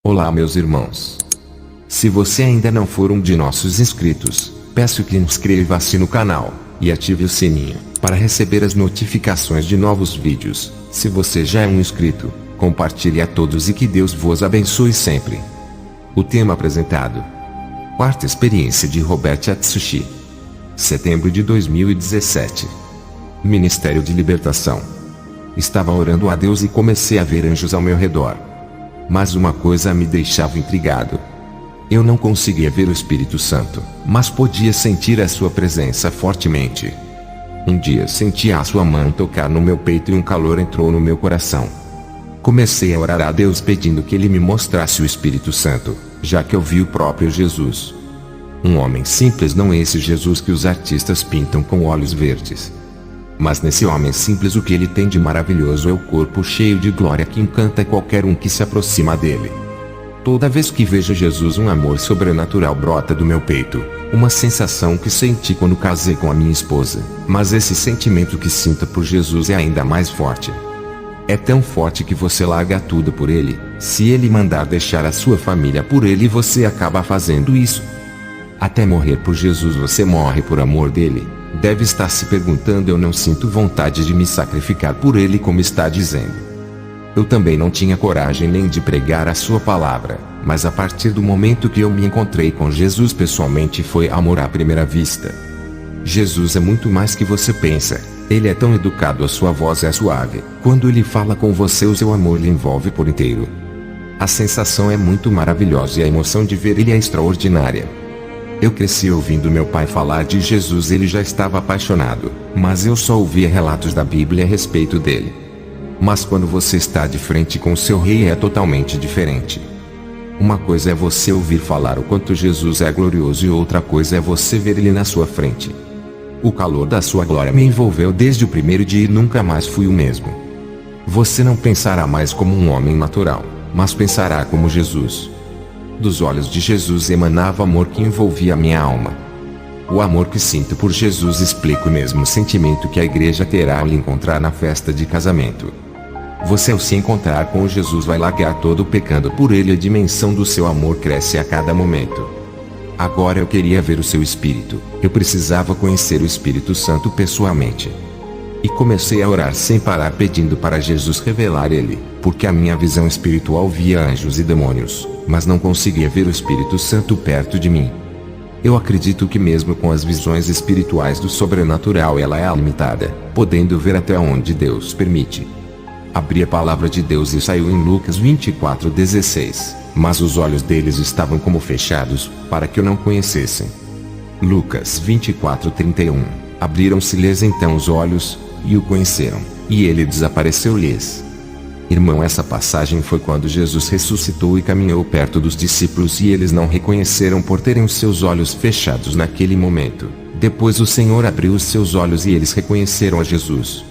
Olá, meus irmãos. Se você ainda não for um de nossos inscritos, peço que inscreva-se no canal e ative o sininho para receber as notificações de novos vídeos. Se você já é um inscrito, compartilhe a todos e que Deus vos abençoe sempre. O tema apresentado: Quarta experiência de Robert Atsushi. Setembro de 2017. Ministério de Libertação. Estava orando a Deus e comecei a ver anjos ao meu redor. Mas uma coisa me deixava intrigado. Eu não conseguia ver o Espírito Santo, mas podia sentir a sua presença fortemente. Um dia senti a sua mão tocar no meu peito e um calor entrou no meu coração. Comecei a orar a Deus pedindo que Ele me mostrasse o Espírito Santo, já que eu vi o próprio Jesus. Um homem simples, não esse Jesus que os artistas pintam com olhos verdes. Mas nesse homem simples o que ele tem de maravilhoso é o corpo cheio de glória que encanta qualquer um que se aproxima dele. Toda vez que vejo Jesus, um amor sobrenatural brota do meu peito, uma sensação que senti quando casei com a minha esposa, mas esse sentimento que sinto por Jesus é ainda mais forte. É tão forte que você larga tudo por ele. Se ele mandar deixar a sua família por ele, você acaba fazendo isso. Até morrer por Jesus você morre por amor dele. Deve estar se perguntando: eu não sinto vontade de me sacrificar por ele como está dizendo. Eu também não tinha coragem nem de pregar a sua palavra, mas a partir do momento que eu me encontrei com Jesus pessoalmente foi amor à primeira vista. Jesus é muito mais que você pensa. Ele é tão educado, a sua voz é suave. Quando ele fala com você, o seu amor lhe envolve por inteiro. A sensação é muito maravilhosa e a emoção de ver ele é extraordinária. Eu cresci ouvindo meu pai falar de Jesus, ele já estava apaixonado, mas eu só ouvia relatos da Bíblia a respeito dele. Mas quando você está de frente com o seu rei é totalmente diferente. Uma coisa é você ouvir falar o quanto Jesus é glorioso e outra coisa é você ver ele na sua frente. O calor da sua glória me envolveu desde o primeiro dia e nunca mais fui o mesmo. Você não pensará mais como um homem natural, mas pensará como Jesus. Dos olhos de Jesus emanava amor que envolvia a minha alma. O amor que sinto por Jesus explica o mesmo sentimento que a igreja terá ao lhe encontrar na festa de casamento. Você, ao se encontrar com Jesus, vai largar todo o pecado por ele. A dimensão do seu amor cresce a cada momento. Agora eu queria ver o seu Espírito. Eu precisava conhecer o Espírito Santo pessoalmente. E comecei a orar sem parar pedindo para Jesus revelar ele, porque a minha visão espiritual via anjos e demônios, mas não conseguia ver o Espírito Santo perto de mim. Eu acredito que mesmo com as visões espirituais do sobrenatural ela é limitada, podendo ver até onde Deus permite. Abri a palavra de Deus e saiu em Lucas 24:16, mas os olhos deles estavam como fechados, para que eu não conhecessem. Lucas 24:31, abriram-se-lhes então os olhos, e o conheceram, e ele desapareceu-lhes. Irmão, essa passagem foi quando Jesus ressuscitou e caminhou perto dos discípulos e eles não reconheceram por terem os seus olhos fechados naquele momento. Depois o Senhor abriu os seus olhos e eles reconheceram a Jesus.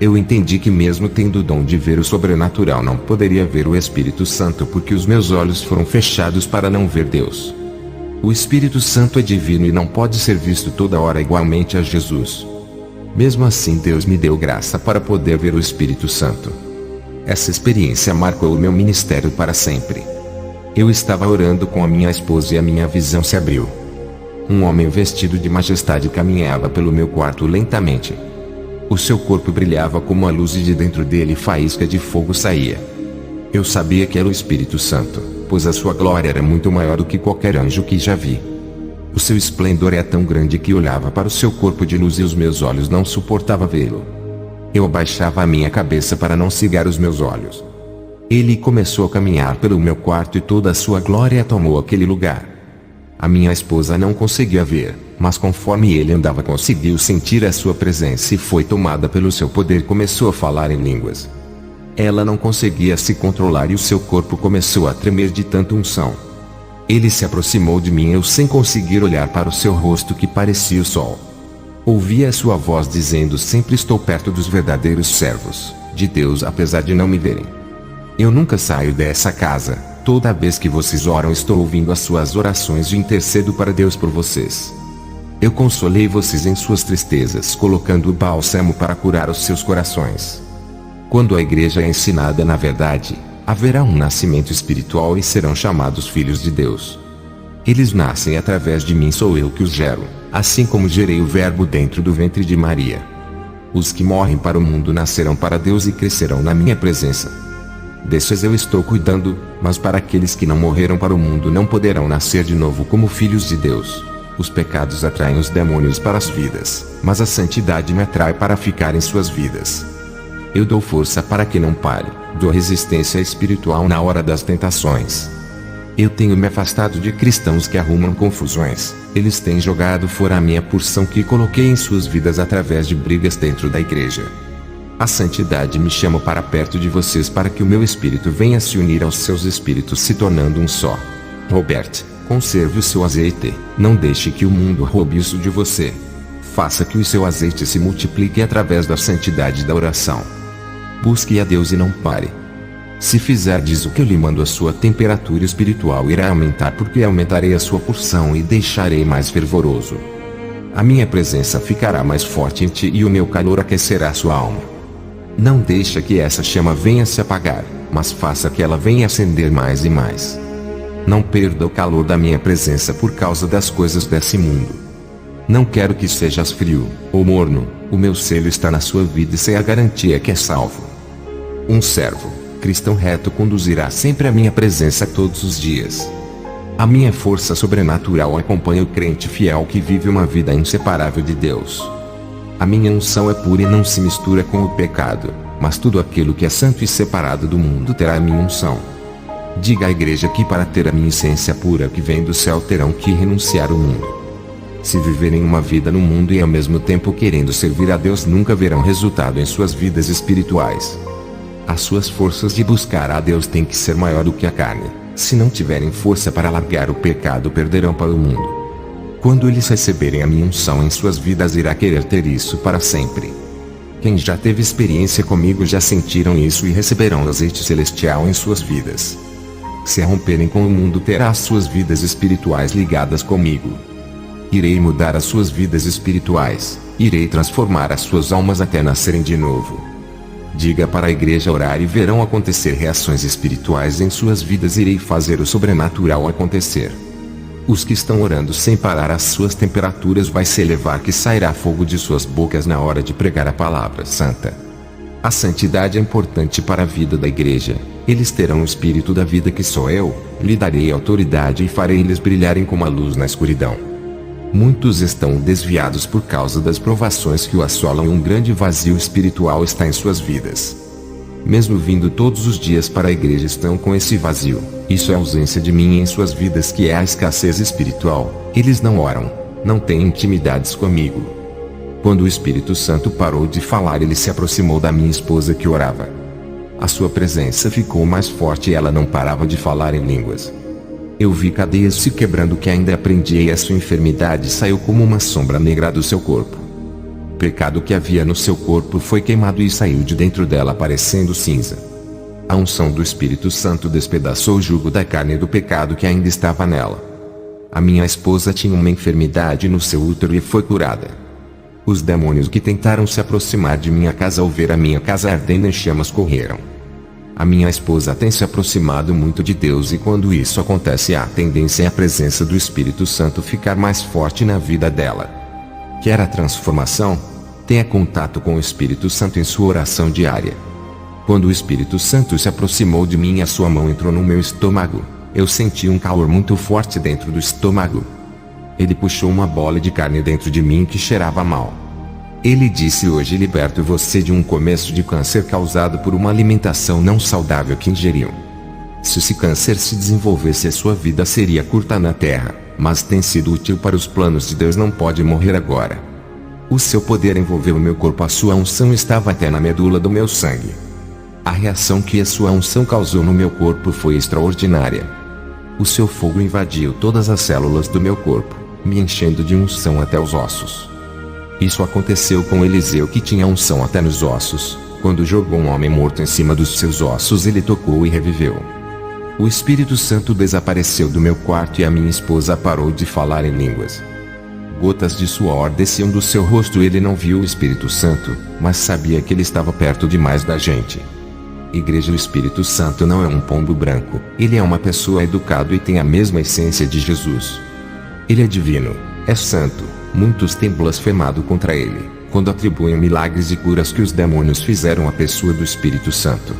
Eu entendi que mesmo tendo o dom de ver o sobrenatural não poderia ver o Espírito Santo porque os meus olhos foram fechados para não ver Deus. O Espírito Santo é divino e não pode ser visto toda hora igualmente a Jesus. Mesmo assim, Deus me deu graça para poder ver o Espírito Santo. Essa experiência marcou o meu ministério para sempre. Eu estava orando com a minha esposa e a minha visão se abriu. Um homem vestido de majestade caminhava pelo meu quarto lentamente. O seu corpo brilhava como a luz e de dentro dele faísca de fogo saía. Eu sabia que era o Espírito Santo, pois a sua glória era muito maior do que qualquer anjo que já vi. O seu esplendor é tão grande que olhava para o seu corpo de luz e os meus olhos não suportavam vê-lo. Eu abaixava a minha cabeça para não cegar os meus olhos. Ele começou a caminhar pelo meu quarto e toda a sua glória tomou aquele lugar. A minha esposa não conseguia ver, mas conforme ele andava conseguiu sentir a sua presença e foi tomada pelo seu poder. Começou a falar em línguas. Ela não conseguia se controlar e o seu corpo começou a tremer de tanta unção. Ele se aproximou de mim, eu sem conseguir olhar para o seu rosto que parecia o sol. Ouvia a sua voz dizendo: sempre estou perto dos verdadeiros servos de Deus apesar de não me verem. Eu nunca saio dessa casa, toda vez que vocês oram estou ouvindo as suas orações e intercedo para Deus por vocês. Eu consolei vocês em suas tristezas colocando o bálsamo para curar os seus corações. Quando a igreja é ensinada na verdade, haverá um nascimento espiritual e serão chamados filhos de Deus. Eles nascem através de mim, sou eu que os gero, assim como gerei o Verbo dentro do ventre de Maria. Os que morrem para o mundo nascerão para Deus e crescerão na minha presença. Desses eu estou cuidando, mas para aqueles que não morreram para o mundo não poderão nascer de novo como filhos de Deus. Os pecados atraem os demônios para as vidas, mas a santidade me atrai para ficar em suas vidas. Eu dou força para que não pare, dou resistência espiritual na hora das tentações. Eu tenho me afastado de cristãos que arrumam confusões, eles têm jogado fora a minha porção que coloquei em suas vidas através de brigas dentro da igreja. A santidade me chama para perto de vocês para que o meu espírito venha se unir aos seus espíritos se tornando um só. Robert, conserve o seu azeite, não deixe que o mundo roube isso de você. Faça que o seu azeite se multiplique através da santidade da oração. Busque a Deus e não pare. Se fizerdes o que eu lhe mando, a sua temperatura espiritual irá aumentar, porque aumentarei a sua porção e deixarei mais fervoroso. A minha presença ficará mais forte em ti e o meu calor aquecerá sua alma. Não deixa que essa chama venha se apagar, mas faça que ela venha acender mais e mais. Não perda o calor da minha presença por causa das coisas desse mundo. Não quero que sejas frio, ou morno, o meu selo está na sua vida e sei a garantia que é salvo. Um servo, cristão reto conduzirá sempre a minha presença todos os dias. A minha força sobrenatural acompanha o crente fiel que vive uma vida inseparável de Deus. A minha unção é pura e não se mistura com o pecado, mas tudo aquilo que é santo e separado do mundo terá a minha unção. Diga à igreja que para ter a minha essência pura que vem do céu terão que renunciar ao mundo. Se viverem uma vida no mundo e ao mesmo tempo querendo servir a Deus, nunca verão resultado em suas vidas espirituais. As suas forças de buscar a Deus têm que ser maior do que a carne. Se não tiverem força para largar o pecado, perderão para o mundo. Quando eles receberem a minha unção em suas vidas, irá querer ter isso para sempre. Quem já teve experiência comigo já sentiram isso e receberão o azeite celestial em suas vidas. Se romperem com o mundo, terá as suas vidas espirituais ligadas comigo. Irei mudar as suas vidas espirituais, irei transformar as suas almas até nascerem de novo. Diga para a igreja orar e verão acontecer reações espirituais em suas vidas. Irei fazer o sobrenatural acontecer. Os que estão orando sem parar, as suas temperaturas vai se elevar, que sairá fogo de suas bocas na hora de pregar a palavra santa. A santidade é importante para a vida da igreja. Eles terão o espírito da vida que sou eu, lhe darei autoridade e farei eles brilharem como a luz na escuridão. Muitos estão desviados por causa das provações que o assolam e um grande vazio espiritual está em suas vidas. Mesmo vindo todos os dias para a igreja, estão com esse vazio. Isso é a ausência de mim em suas vidas, que é a escassez espiritual. Eles não oram, não têm intimidades comigo. Quando o Espírito Santo parou de falar, ele se aproximou da minha esposa que orava. A sua presença ficou mais forte e ela não parava de falar em línguas. Eu vi cadeias se quebrando que ainda aprendia, e a sua enfermidade saiu como uma sombra negra do seu corpo. O pecado que havia no seu corpo foi queimado e saiu de dentro dela parecendo cinza. A unção do Espírito Santo despedaçou o jugo da carne e do pecado que ainda estava nela. A minha esposa tinha uma enfermidade no seu útero e foi curada. Os demônios que tentaram se aproximar de minha casa ao ver a minha casa ardendo em chamas correram. A minha esposa tem se aproximado muito de Deus, e quando isso acontece, há tendência à presença do Espírito Santo ficar mais forte na vida dela. Quer a transformação? Tenha contato com o Espírito Santo em sua oração diária. Quando o Espírito Santo se aproximou de mim, a sua mão entrou no meu estômago. Eu senti um calor muito forte dentro do estômago. Ele puxou uma bola de carne dentro de mim que cheirava mal. Ele disse: hoje liberto você de um começo de câncer causado por uma alimentação não saudável que ingeriu. Se esse câncer se desenvolvesse, a sua vida seria curta na terra, mas tem sido útil para os planos de Deus. Não pode morrer agora. O seu poder envolveu o meu corpo, a sua unção estava até na medula do meu sangue. A reação que a sua unção causou no meu corpo foi extraordinária. O seu fogo invadiu todas as células do meu corpo, me enchendo de unção até os ossos. Isso aconteceu com Eliseu, que tinha unção até nos ossos. Quando jogou um homem morto em cima dos seus ossos, ele tocou e reviveu. O Espírito Santo desapareceu do meu quarto e a minha esposa parou de falar em línguas. Gotas de suor desciam do seu rosto. Ele não viu o Espírito Santo, mas sabia que ele estava perto demais da gente. Igreja, o Espírito Santo não é um pombo branco, ele é uma pessoa educada e tem a mesma essência de Jesus. Ele é divino, é santo. Muitos têm blasfemado contra ele, quando atribuem milagres e curas que os demônios fizeram à pessoa do Espírito Santo.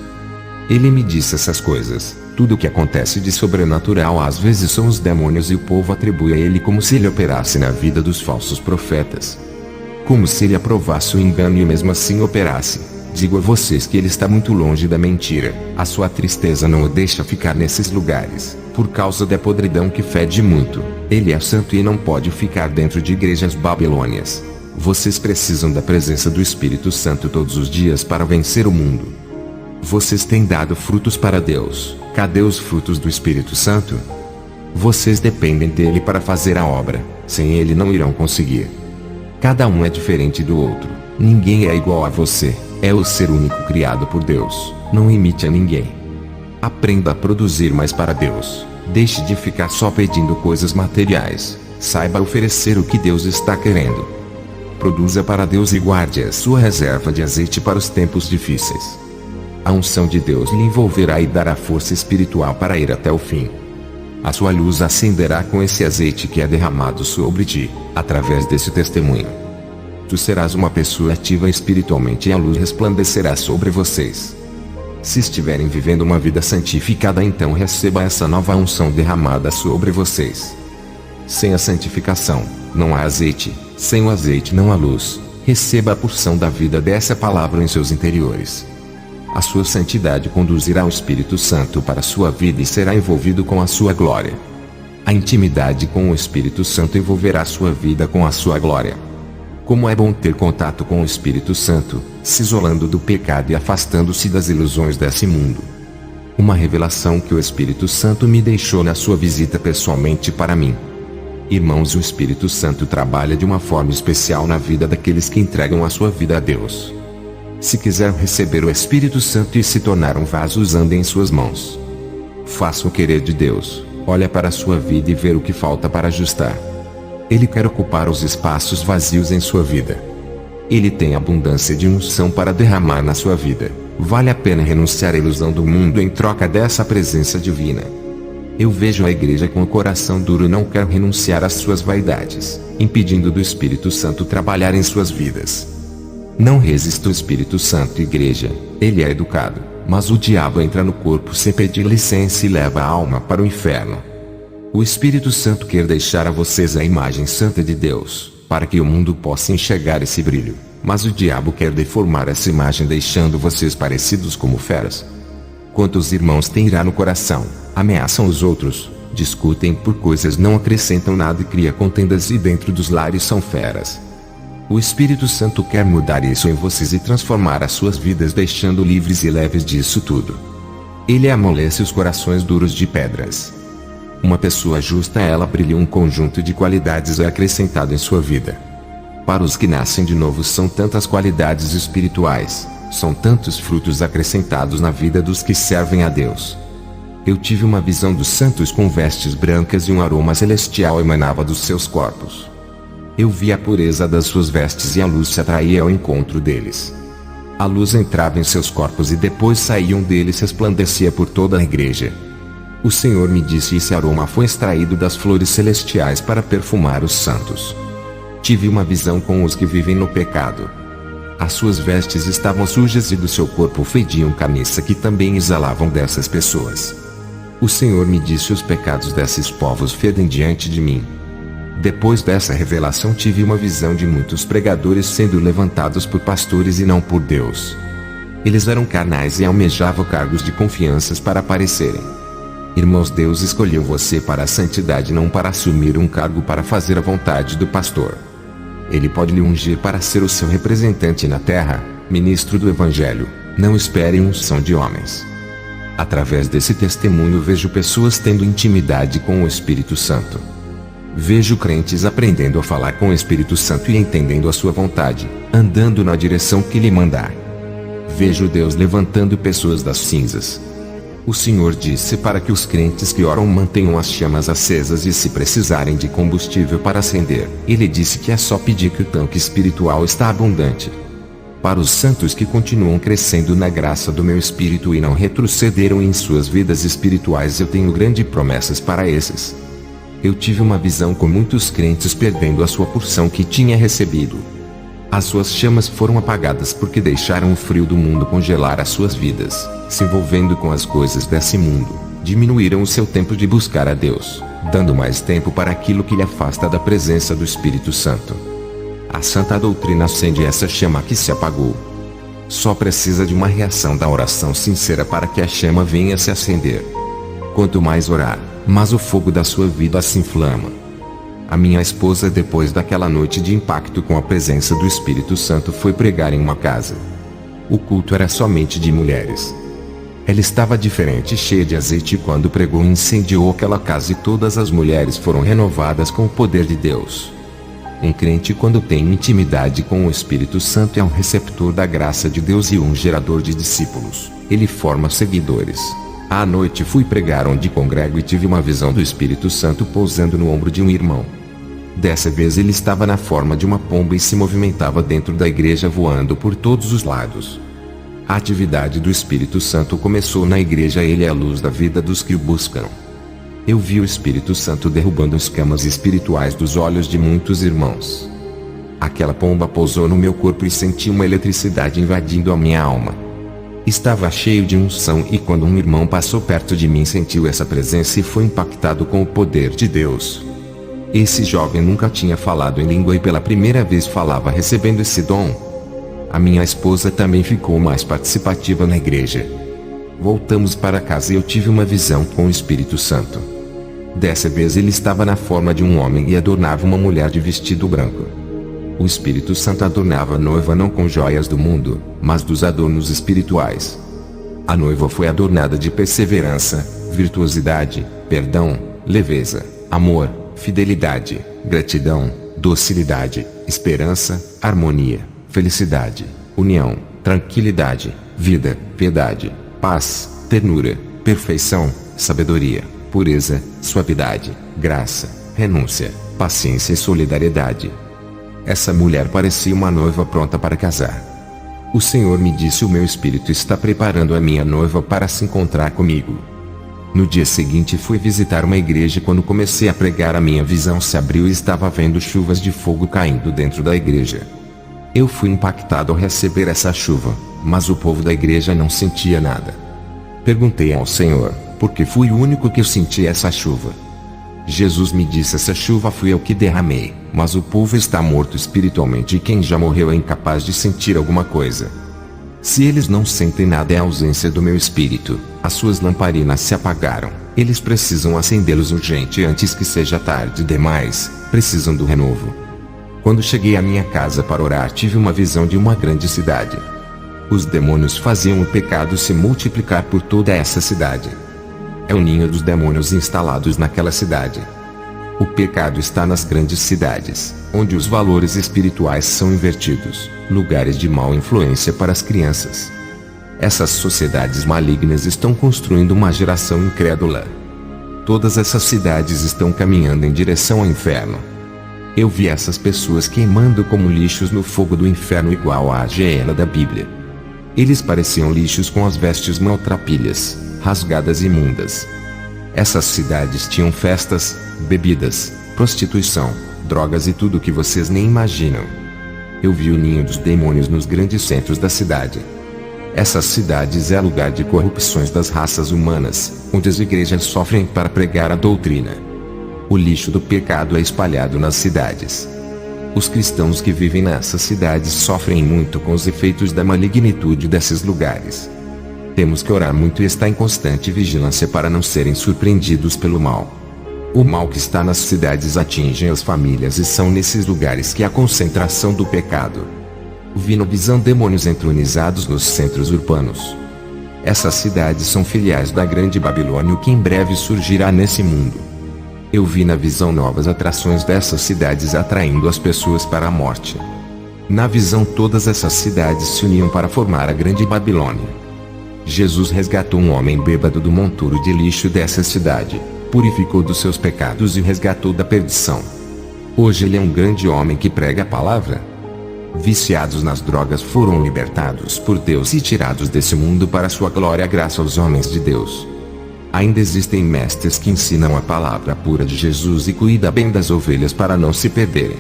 Ele me disse essas coisas. Tudo o que acontece de sobrenatural às vezes são os demônios e o povo atribui a ele como se ele operasse na vida dos falsos profetas. Como se ele aprovasse o engano e mesmo assim operasse. Digo a vocês que ele está muito longe da mentira. A sua tristeza não o deixa ficar nesses lugares, por causa da podridão que fede muito. Ele é santo e não pode ficar dentro de igrejas babilônias. Vocês precisam da presença do Espírito Santo todos os dias para vencer o mundo. Vocês têm dado frutos para Deus. Cadê os frutos do Espírito Santo? Vocês dependem dele para fazer a obra. Sem ele não irão conseguir. Cada um é diferente do outro. Ninguém é igual a você. É o ser único criado por Deus. Não imite a ninguém. Aprenda a produzir mais para Deus. Deixe de ficar só pedindo coisas materiais. Saiba oferecer o que Deus está querendo. Produza para Deus e guarde a sua reserva de azeite para os tempos difíceis. A unção de Deus lhe envolverá e dará força espiritual para ir até o fim. A sua luz acenderá com esse azeite que é derramado sobre ti, através desse testemunho. Tu serás uma pessoa ativa espiritualmente e a luz resplandecerá sobre vocês. Se estiverem vivendo uma vida santificada, então receba essa nova unção derramada sobre vocês. Sem a santificação, não há azeite. Sem o azeite não há luz. Receba a porção da vida dessa palavra em seus interiores. A sua santidade conduzirá o Espírito Santo para a sua vida e será envolvido com a sua glória. A intimidade com o Espírito Santo envolverá sua vida com a sua glória. Como é bom ter contato com o Espírito Santo, se isolando do pecado e afastando-se das ilusões desse mundo. Uma revelação que o Espírito Santo me deixou na sua visita pessoalmente para mim. Irmãos, o Espírito Santo trabalha de uma forma especial na vida daqueles que entregam a sua vida a Deus. Se quiser receber o Espírito Santo e se tornar um vaso usando em suas mãos, faça o querer de Deus. Olha para a sua vida e ver o que falta para ajustar. Ele quer ocupar os espaços vazios em sua vida. Ele tem abundância de unção para derramar na sua vida. Vale a pena renunciar à ilusão do mundo em troca dessa presença divina. Eu vejo a igreja com o coração duro e não quer renunciar às suas vaidades, impedindo do Espírito Santo trabalhar em suas vidas. Não resista ao Espírito Santo, igreja. Ele é educado, mas o diabo entra no corpo sem pedir licença e leva a alma para o inferno. O Espírito Santo quer deixar a vocês a imagem santa de Deus, para que o mundo possa enxergar esse brilho, mas o diabo quer deformar essa imagem deixando vocês parecidos como feras. Quantos irmãos têm ira no coração, ameaçam os outros, discutem por coisas não acrescentam nada e criam contendas e dentro dos lares são feras. O Espírito Santo quer mudar isso em vocês e transformar as suas vidas deixando livres e leves disso tudo. Ele amolece os corações duros de pedras. Uma pessoa justa, ela brilha, um conjunto de qualidades é acrescentado em sua vida. Para os que nascem de novo são tantas qualidades espirituais, são tantos frutos acrescentados na vida dos que servem a Deus. Eu tive uma visão dos santos com vestes brancas e um aroma celestial emanava dos seus corpos. Eu vi a pureza das suas vestes e a luz se atraía ao encontro deles. A luz entrava em seus corpos e depois saíam deles e resplandecia por toda a igreja. O Senhor me disse: esse aroma foi extraído das flores celestiais para perfumar os santos. Tive uma visão com os que vivem no pecado. As suas vestes estavam sujas e do seu corpo fediam caniça, que também exalavam dessas pessoas. O Senhor me disse: os pecados desses povos fedem diante de mim. Depois dessa revelação tive uma visão de muitos pregadores sendo levantados por pastores e não por Deus. Eles eram carnais e almejavam cargos de confiança para aparecerem. Irmãos, Deus escolheu você para a santidade, não para assumir um cargo para fazer a vontade do pastor. Ele pode lhe ungir para ser o seu representante na terra, ministro do Evangelho. Não espere unção de homens. Através desse testemunho vejo pessoas tendo intimidade com o Espírito Santo. Vejo crentes aprendendo a falar com o Espírito Santo e entendendo a sua vontade, andando na direção que lhe mandar. Vejo Deus levantando pessoas das cinzas. O Senhor disse para que os crentes que oram mantenham as chamas acesas e, se precisarem de combustível para acender, Ele disse que é só pedir que o tanque espiritual está abundante. Para os santos que continuam crescendo na graça do meu espírito e não retrocederam em suas vidas espirituais, eu tenho grandes promessas para esses. Eu tive uma visão com muitos crentes perdendo a sua porção que tinha recebido. As suas chamas foram apagadas porque deixaram o frio do mundo congelar as suas vidas, se envolvendo com as coisas desse mundo. Diminuíram o seu tempo de buscar a Deus, dando mais tempo para aquilo que lhe afasta da presença do Espírito Santo. A santa doutrina acende essa chama que se apagou. Só precisa de uma reação da oração sincera para que a chama venha se acender. Quanto mais orar, mais o fogo da sua vida se inflama. A minha esposa, depois daquela noite de impacto com a presença do Espírito Santo, foi pregar em uma casa. O culto era somente de mulheres. Ela estava diferente, cheia de azeite, e quando pregou incendiou aquela casa e todas as mulheres foram renovadas com o poder de Deus. Um crente, quando tem intimidade com o Espírito Santo, é um receptor da graça de Deus e um gerador de discípulos. Ele forma seguidores. À noite fui pregar onde congrego e tive uma visão do Espírito Santo pousando no ombro de um irmão. Dessa vez ele estava na forma de uma pomba e se movimentava dentro da igreja, voando por todos os lados. A atividade do Espírito Santo começou na igreja. Ele é a luz da vida dos que o buscam. Eu vi o Espírito Santo derrubando escamas espirituais dos olhos de muitos irmãos. Aquela pomba pousou no meu corpo e senti uma eletricidade invadindo a minha alma. Estava cheio de unção e quando um irmão passou perto de mim sentiu essa presença e foi impactado com o poder de Deus. Esse jovem nunca tinha falado em língua e pela primeira vez falava recebendo esse dom. A minha esposa também ficou mais participativa na igreja. Voltamos para casa e eu tive uma visão com o Espírito Santo. Dessa vez ele estava na forma de um homem e adornava uma mulher de vestido branco. O Espírito Santo adornava a noiva não com joias do mundo, mas dos adornos espirituais. A noiva foi adornada de perseverança, virtuosidade, perdão, leveza, amor, fidelidade, gratidão, docilidade, esperança, harmonia, felicidade, união, tranquilidade, vida, piedade, paz, ternura, perfeição, sabedoria, pureza, suavidade, graça, renúncia, paciência e solidariedade. Essa mulher parecia uma noiva pronta para casar. O Senhor me disse: o meu espírito está preparando a minha noiva para se encontrar comigo. No dia seguinte fui visitar uma igreja. Quando comecei a pregar, a minha visão se abriu e estava vendo chuvas de fogo caindo dentro da igreja. Eu fui impactado ao receber essa chuva, mas o povo da igreja não sentia nada. Perguntei ao Senhor, por que fui o único que sentia essa chuva? Jesus me disse: essa chuva fui eu que derramei, mas o povo está morto espiritualmente e quem já morreu é incapaz de sentir alguma coisa. Se eles não sentem nada, é a ausência do meu espírito. As suas lamparinas se apagaram. Eles precisam acendê-los urgente antes que seja tarde demais. Precisam do renovo. Quando cheguei à minha casa para orar, tive uma visão de uma grande cidade. Os demônios faziam o pecado se multiplicar por toda essa cidade. É o ninho dos demônios instalados naquela cidade. O pecado está nas grandes cidades, onde os valores espirituais são invertidos, lugares de mal influência para as crianças. Essas sociedades malignas estão construindo uma geração incrédula. Todas essas cidades estão caminhando em direção ao inferno. Eu vi essas pessoas queimando como lixos no fogo do inferno, igual à hiena da Bíblia. Eles pareciam lixos com as vestes maltrapilhas, rasgadas e imundas. Essas cidades tinham festas, bebidas, prostituição, drogas e tudo o que vocês nem imaginam. Eu vi o ninho dos demônios nos grandes centros da cidade. Essas cidades é lugar de corrupções das raças humanas, onde as igrejas sofrem para pregar a doutrina. O lixo do pecado é espalhado nas cidades. Os cristãos que vivem nessas cidades sofrem muito com os efeitos da malignitude desses lugares. Temos que orar muito e estar em constante vigilância para não serem surpreendidos pelo mal. O mal que está nas cidades atinge as famílias e são nesses lugares que há a concentração do pecado. Vi na visão demônios entronizados nos centros urbanos. Essas cidades são filiais da grande Babilônia, que em breve surgirá nesse mundo. Eu vi na visão novas atrações dessas cidades atraindo as pessoas para a morte. Na visão, todas essas cidades se uniam para formar a grande Babilônia. Jesus resgatou um homem bêbado do monturo de lixo dessa cidade, purificou dos seus pecados e o resgatou da perdição. Hoje ele é um grande homem que prega a palavra. Viciados nas drogas foram libertados por Deus e tirados desse mundo para sua glória graças aos homens de Deus. Ainda existem mestres que ensinam a palavra pura de Jesus e cuidam bem das ovelhas para não se perderem.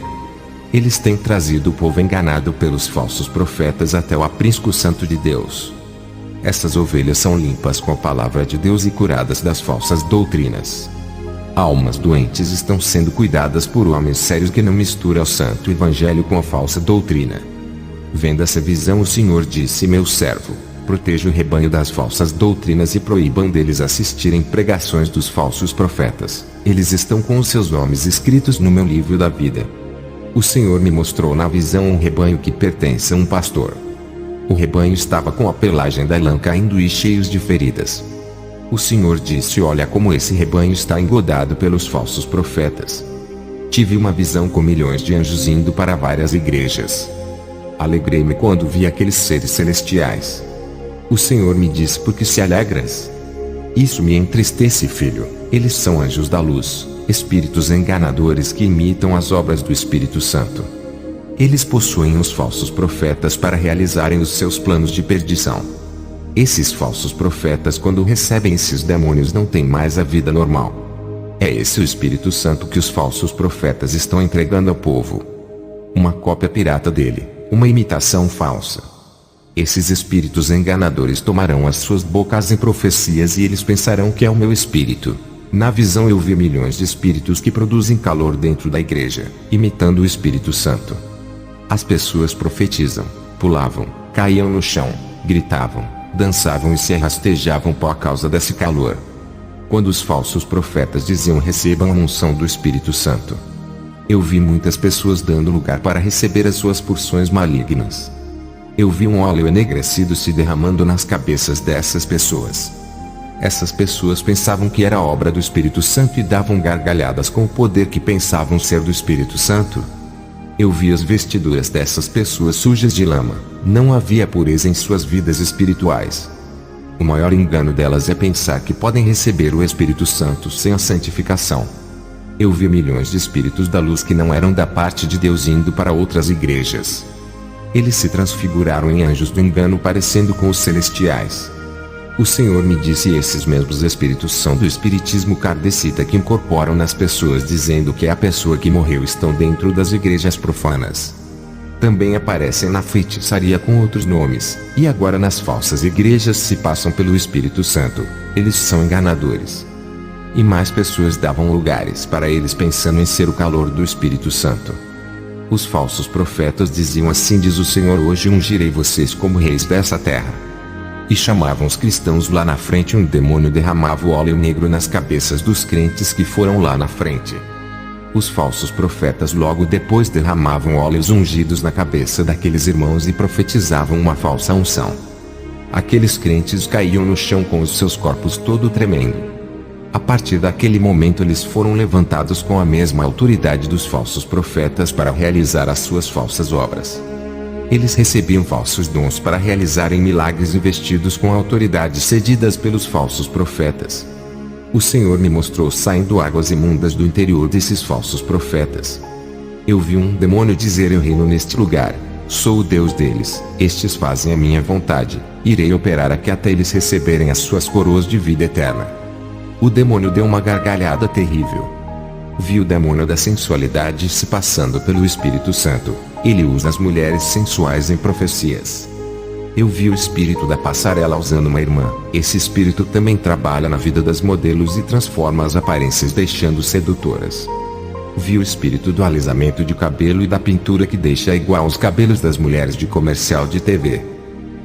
Eles têm trazido o povo enganado pelos falsos profetas até o aprisco santo de Deus. Essas ovelhas são limpas com a palavra de Deus e curadas das falsas doutrinas. Almas doentes estão sendo cuidadas por homens sérios que não misturam o santo evangelho com a falsa doutrina. Vendo essa visão, o Senhor disse: meu servo, proteja o rebanho das falsas doutrinas e proíbam deles assistirem pregações dos falsos profetas. Eles estão com os seus nomes escritos no meu livro da vida. O Senhor me mostrou na visão um rebanho que pertence a um pastor. O rebanho estava com a pelagem da lã caindo e cheios de feridas. O Senhor disse: olha como esse rebanho está engodado pelos falsos profetas. Tive uma visão com milhões de anjos indo para várias igrejas. Alegrei-me quando vi aqueles seres celestiais. O Senhor me disse: por que se alegras? Isso me entristece, filho. Eles são anjos da luz, espíritos enganadores que imitam as obras do Espírito Santo. Eles possuem os falsos profetas para realizarem os seus planos de perdição. Esses falsos profetas, quando recebem esses demônios, não têm mais a vida normal. É esse o Espírito Santo que os falsos profetas estão entregando ao povo. Uma cópia pirata dele, uma imitação falsa. Esses espíritos enganadores tomarão as suas bocas em profecias e eles pensarão que é o meu espírito. Na visão eu vi milhões de espíritos que produzem calor dentro da igreja, imitando o Espírito Santo. As pessoas profetizam, pulavam, caíam no chão, gritavam, dançavam e se rastejavam por causa desse calor. Quando os falsos profetas diziam: recebam a unção do Espírito Santo, eu vi muitas pessoas dando lugar para receber as suas porções malignas. Eu vi um óleo enegrecido se derramando nas cabeças dessas pessoas. Essas pessoas pensavam que era obra do Espírito Santo e davam gargalhadas com o poder que pensavam ser do Espírito Santo. Eu vi as vestiduras dessas pessoas sujas de lama. Não havia pureza em suas vidas espirituais. O maior engano delas é pensar que podem receber o Espírito Santo sem a santificação. Eu vi milhões de espíritos da luz que não eram da parte de Deus indo para outras igrejas. Eles se transfiguraram em anjos do engano, parecendo com os celestiais. O Senhor me disse: esses mesmos espíritos são do espiritismo kardecita que incorporam nas pessoas dizendo que é a pessoa que morreu estão dentro das igrejas profanas. Também aparecem na feitiçaria com outros nomes, e agora nas falsas igrejas se passam pelo Espírito Santo. Eles são enganadores. E mais pessoas davam lugares para eles pensando em ser o calor do Espírito Santo. Os falsos profetas diziam: assim diz o Senhor, hoje ungirei vocês como reis dessa terra. E chamavam os cristãos lá na frente. Um demônio derramava o óleo negro nas cabeças dos crentes que foram lá na frente. Os falsos profetas logo depois derramavam óleos ungidos na cabeça daqueles irmãos e profetizavam uma falsa unção. Aqueles crentes caíam no chão com os seus corpos todo tremendo. A partir daquele momento eles foram levantados com a mesma autoridade dos falsos profetas para realizar as suas falsas obras. Eles recebiam falsos dons para realizarem milagres investidos com autoridades cedidas pelos falsos profetas. O Senhor me mostrou saindo águas imundas do interior desses falsos profetas. Eu vi um demônio dizer: eu reino neste lugar, sou o Deus deles, estes fazem a minha vontade, irei operar aqui até eles receberem as suas coroas de vida eterna. O demônio deu uma gargalhada terrível. Vi o demônio da sensualidade se passando pelo Espírito Santo. Ele usa as mulheres sensuais em profecias. Eu vi o espírito da passarela usando uma irmã. Esse espírito também trabalha na vida das modelos e transforma as aparências deixando sedutoras. Vi o espírito do alisamento de cabelo e da pintura que deixa igual os cabelos das mulheres de comercial de TV.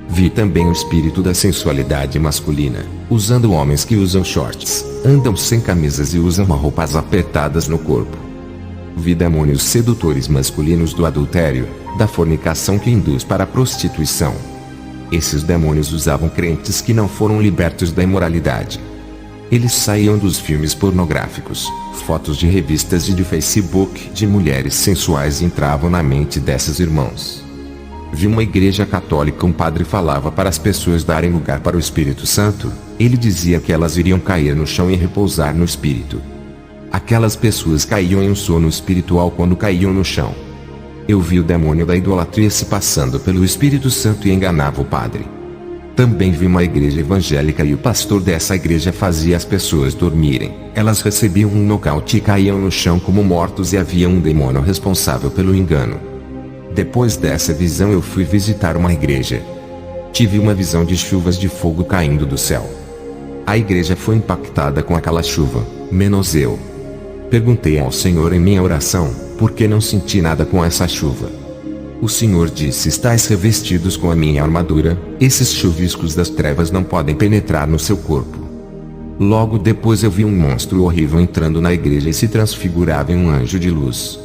Vi também o espírito da sensualidade masculina, usando homens que usam shorts, andam sem camisas e usam roupas apertadas no corpo. Vi demônios sedutores masculinos do adultério, da fornicação que induz para a prostituição. Esses demônios usavam crentes que não foram libertos da imoralidade. Eles saíam dos filmes pornográficos, fotos de revistas e de Facebook de mulheres sensuais e entravam na mente desses irmãos. Vi uma igreja católica, um padre falava para as pessoas darem lugar para o Espírito Santo. Ele dizia que elas iriam cair no chão e repousar no Espírito. Aquelas pessoas caíam em um sono espiritual quando caíam no chão. Eu vi o demônio da idolatria se passando pelo Espírito Santo e enganava o padre. Também vi uma igreja evangélica e o pastor dessa igreja fazia as pessoas dormirem. Elas recebiam um nocaute e caíam no chão como mortos e havia um demônio responsável pelo engano. Depois dessa visão eu fui visitar uma igreja. Tive uma visão de chuvas de fogo caindo do céu. A igreja foi impactada com aquela chuva, menos eu. Perguntei ao Senhor em minha oração, por que não senti nada com essa chuva? O Senhor disse: estais revestidos com a minha armadura, esses chuviscos das trevas não podem penetrar no seu corpo. Logo depois eu vi um monstro horrível entrando na igreja e se transfigurava em um anjo de luz.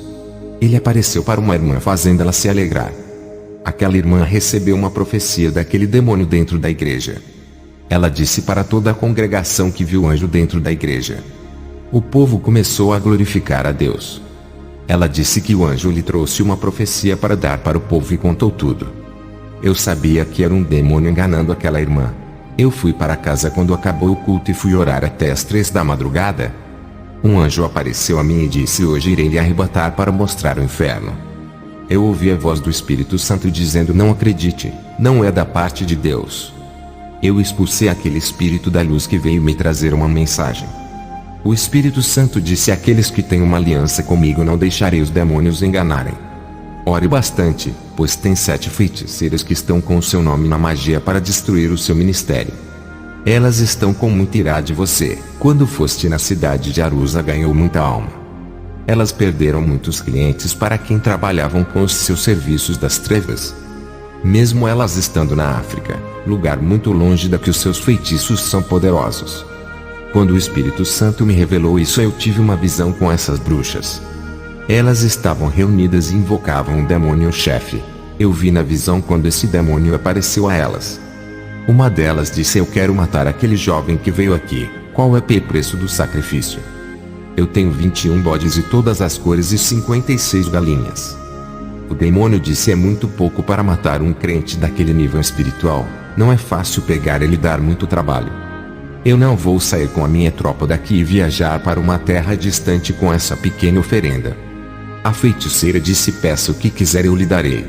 Ele apareceu para uma irmã fazendo-ela se alegrar. Aquela irmã recebeu uma profecia daquele demônio dentro da igreja. Ela disse para toda a congregação que viu o anjo dentro da igreja. O povo começou a glorificar a Deus. Ela disse que o anjo lhe trouxe uma profecia para dar para o povo e contou tudo. Eu sabia que era um demônio enganando aquela irmã. Eu fui para casa quando acabou o culto e fui orar até as 3 da madrugada. Um anjo apareceu a mim e disse: hoje irei lhe arrebatar para mostrar o inferno. Eu ouvi a voz do Espírito Santo dizendo: não acredite, não é da parte de Deus. Eu expulsei aquele espírito da luz que veio me trazer uma mensagem. O Espírito Santo disse àqueles que têm uma aliança comigo: não deixarei os demônios enganarem. Ore bastante, pois tem 7 feiticeiras que estão com o seu nome na magia para destruir o seu ministério. Elas estão com muita ira de você. Quando foste na cidade de Arusa ganhou muita alma. Elas perderam muitos clientes para quem trabalhavam com os seus serviços das trevas. Mesmo elas estando na África, lugar muito longe da que os seus feitiços são poderosos. Quando o Espírito Santo me revelou isso, eu tive uma visão com essas bruxas. Elas estavam reunidas e invocavam o demônio-chefe. Eu vi na visão quando esse demônio apareceu a elas. Uma delas disse: eu quero matar aquele jovem que veio aqui. Qual é o preço do sacrifício? Eu tenho 21 bodes de todas as cores e 56 galinhas. O demônio disse: é muito pouco para matar um crente daquele nível espiritual. Não é fácil pegar ele e dar muito trabalho. Eu não vou sair com a minha tropa daqui e viajar para uma terra distante com essa pequena oferenda. A feiticeira disse: peça o que quiser, eu lhe darei.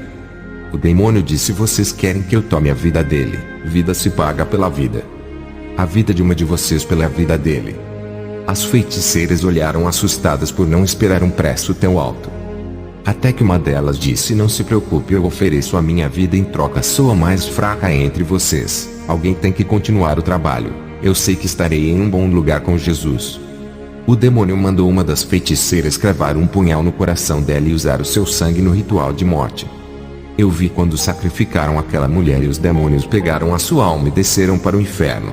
O demônio disse: vocês querem que eu tome a vida dele? Vida se paga pela vida. A vida de uma de vocês pela vida dele. As feiticeiras olharam assustadas por não esperar um preço tão alto. Até que uma delas disse: não se preocupe, eu ofereço a minha vida em troca. Sou a mais fraca entre vocês. Alguém tem que continuar o trabalho. Eu sei que estarei em um bom lugar com Jesus. O demônio mandou uma das feiticeiras cravar um punhal no coração dela e usar o seu sangue no ritual de morte. Eu vi quando sacrificaram aquela mulher e os demônios pegaram a sua alma e desceram para o inferno.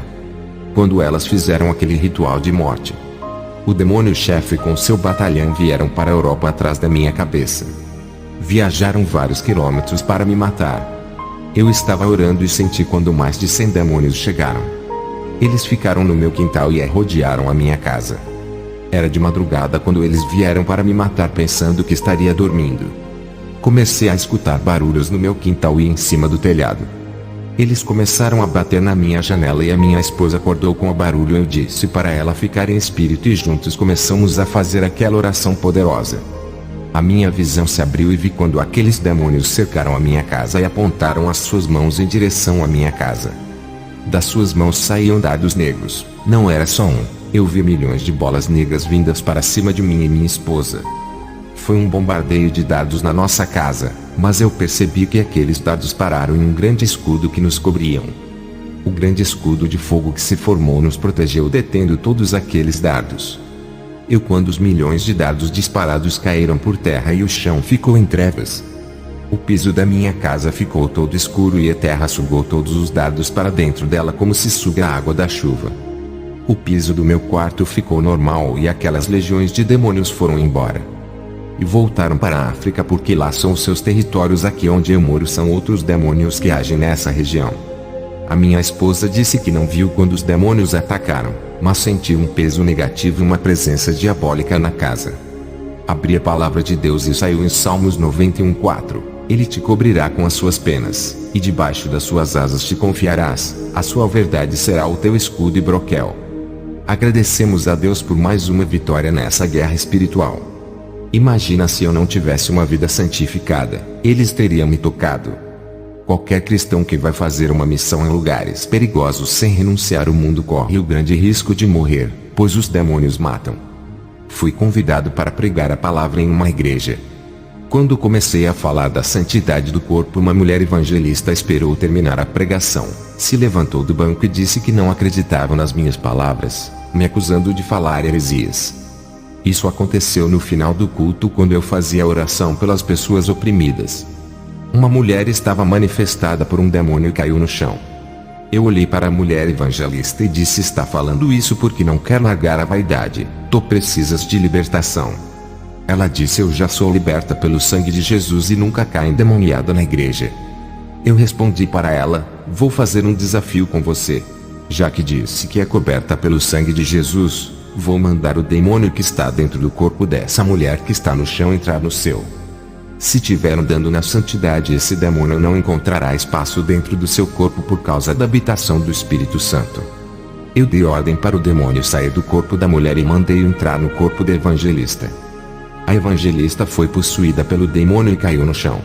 Quando elas fizeram aquele ritual de morte, o demônio-chefe com seu batalhão vieram para a Europa atrás da minha cabeça. Viajaram vários quilômetros para me matar. Eu estava orando e senti quando mais de 100 demônios chegaram. Eles ficaram no meu quintal e rodearam a minha casa. Era de madrugada quando eles vieram para me matar, pensando que estaria dormindo. Comecei a escutar barulhos no meu quintal e em cima do telhado. Eles começaram a bater na minha janela e a minha esposa acordou com o barulho. Eu disse para ela ficar em espírito e juntos começamos a fazer aquela oração poderosa. A minha visão se abriu e vi quando aqueles demônios cercaram a minha casa e apontaram as suas mãos em direção à minha casa. Das suas mãos saíam dardos negros. Não era só um. Eu vi milhões de bolas negras vindas para cima de mim e minha esposa. Foi um bombardeio de dardos na nossa casa, mas eu percebi que aqueles dardos pararam em um grande escudo que nos cobriam. O grande escudo de fogo que se formou nos protegeu, detendo todos aqueles dardos. Quando os milhões de dardos disparados caíram por terra e o chão ficou em trevas. O piso da minha casa ficou todo escuro e a terra sugou todos os dardos para dentro dela como se suga a água da chuva. O piso do meu quarto ficou normal e aquelas legiões de demônios foram embora. E voltaram para a África porque lá são os seus territórios. Aqui onde eu moro são outros demônios que agem nessa região. A minha esposa disse que não viu quando os demônios atacaram, mas sentiu um peso negativo e uma presença diabólica na casa. Abri a palavra de Deus e saiu em Salmos 91:4. Ele te cobrirá com as suas penas, e debaixo das suas asas te confiarás. A sua verdade será o teu escudo e broquel. Agradecemos a Deus por mais uma vitória nessa guerra espiritual. Imagina se eu não tivesse uma vida santificada, eles teriam me tocado. Qualquer cristão que vai fazer uma missão em lugares perigosos sem renunciar ao mundo corre o grande risco de morrer, pois os demônios matam. Fui convidado para pregar a palavra em uma igreja. Quando comecei a falar da santidade do corpo, uma mulher evangelista esperou terminar a pregação, se levantou do banco e disse que não acreditava nas minhas palavras, me acusando de falar heresias. Isso aconteceu no final do culto, quando eu fazia a oração pelas pessoas oprimidas. Uma mulher estava manifestada por um demônio e caiu no chão. Eu olhei para a mulher evangelista e disse: está falando isso porque não quer largar a vaidade, tu precisas de libertação. Ela disse: eu já sou liberta pelo sangue de Jesus e nunca caí endemoniada na igreja. Eu respondi para ela: vou fazer um desafio com você. Já que disse que é coberta pelo sangue de Jesus, vou mandar o demônio que está dentro do corpo dessa mulher que está no chão entrar no seu. Se tiver andando na santidade, esse demônio não encontrará espaço dentro do seu corpo por causa da habitação do Espírito Santo. Eu dei ordem para o demônio sair do corpo da mulher e mandei-o entrar no corpo da evangelista. A evangelista foi possuída pelo demônio e caiu no chão.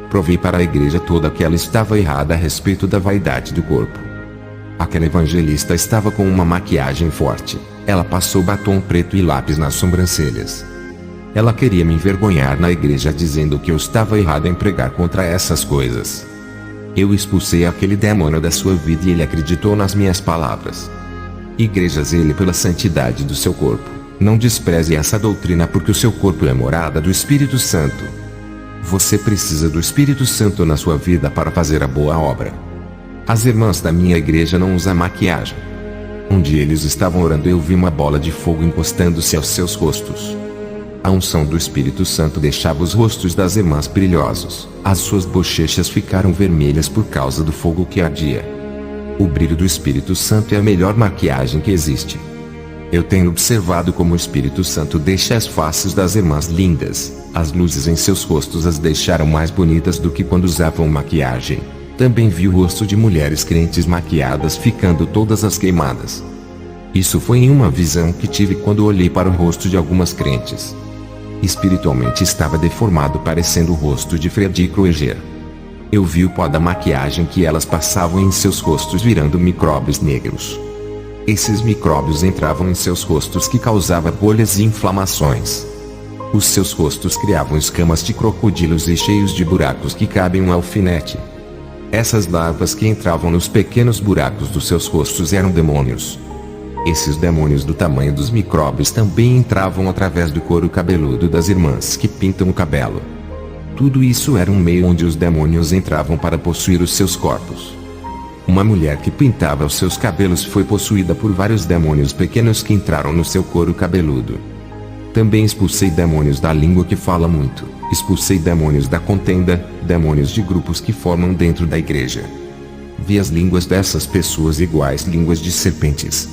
Provei para a igreja toda que ela estava errada a respeito da vaidade do corpo. Aquela evangelista estava com uma maquiagem forte. Ela passou batom preto e lápis nas sobrancelhas. Ela queria me envergonhar na igreja dizendo que eu estava errado em pregar contra essas coisas. Eu expulsei aquele demônio da sua vida e ele acreditou nas minhas palavras. Igreja, zele pela santidade do seu corpo. Não despreze essa doutrina, porque o seu corpo é morada do Espírito Santo. Você precisa do Espírito Santo na sua vida para fazer a boa obra. As irmãs da minha igreja não usam maquiagem. Um dia eles estavam orando e eu vi uma bola de fogo encostando-se aos seus rostos. A unção do Espírito Santo deixava os rostos das irmãs brilhosos. As suas bochechas ficaram vermelhas por causa do fogo que ardia. O brilho do Espírito Santo é a melhor maquiagem que existe. Eu tenho observado como o Espírito Santo deixa as faces das irmãs lindas. As luzes em seus rostos as deixaram mais bonitas do que quando usavam maquiagem. Também vi o rosto de mulheres crentes maquiadas ficando todas as queimadas. Isso foi em uma visão que tive quando olhei para o rosto de algumas crentes. Espiritualmente estava deformado, parecendo o rosto de Freddy Krueger. Eu vi o pó da maquiagem que elas passavam em seus rostos virando micróbios negros. Esses micróbios entravam em seus rostos que causavam bolhas e inflamações. Os seus rostos criavam escamas de crocodilos e cheios de buracos que cabem um alfinete. Essas larvas que entravam nos pequenos buracos dos seus rostos eram demônios. Esses demônios do tamanho dos micróbios também entravam através do couro cabeludo das irmãs que pintam o cabelo. Tudo isso era um meio onde os demônios entravam para possuir os seus corpos. Uma mulher que pintava os seus cabelos foi possuída por vários demônios pequenos que entraram no seu couro cabeludo. Também expulsei demônios da língua que fala muito, expulsei demônios da contenda, demônios de grupos que formam dentro da igreja. Vi as línguas dessas pessoas iguais línguas de serpentes.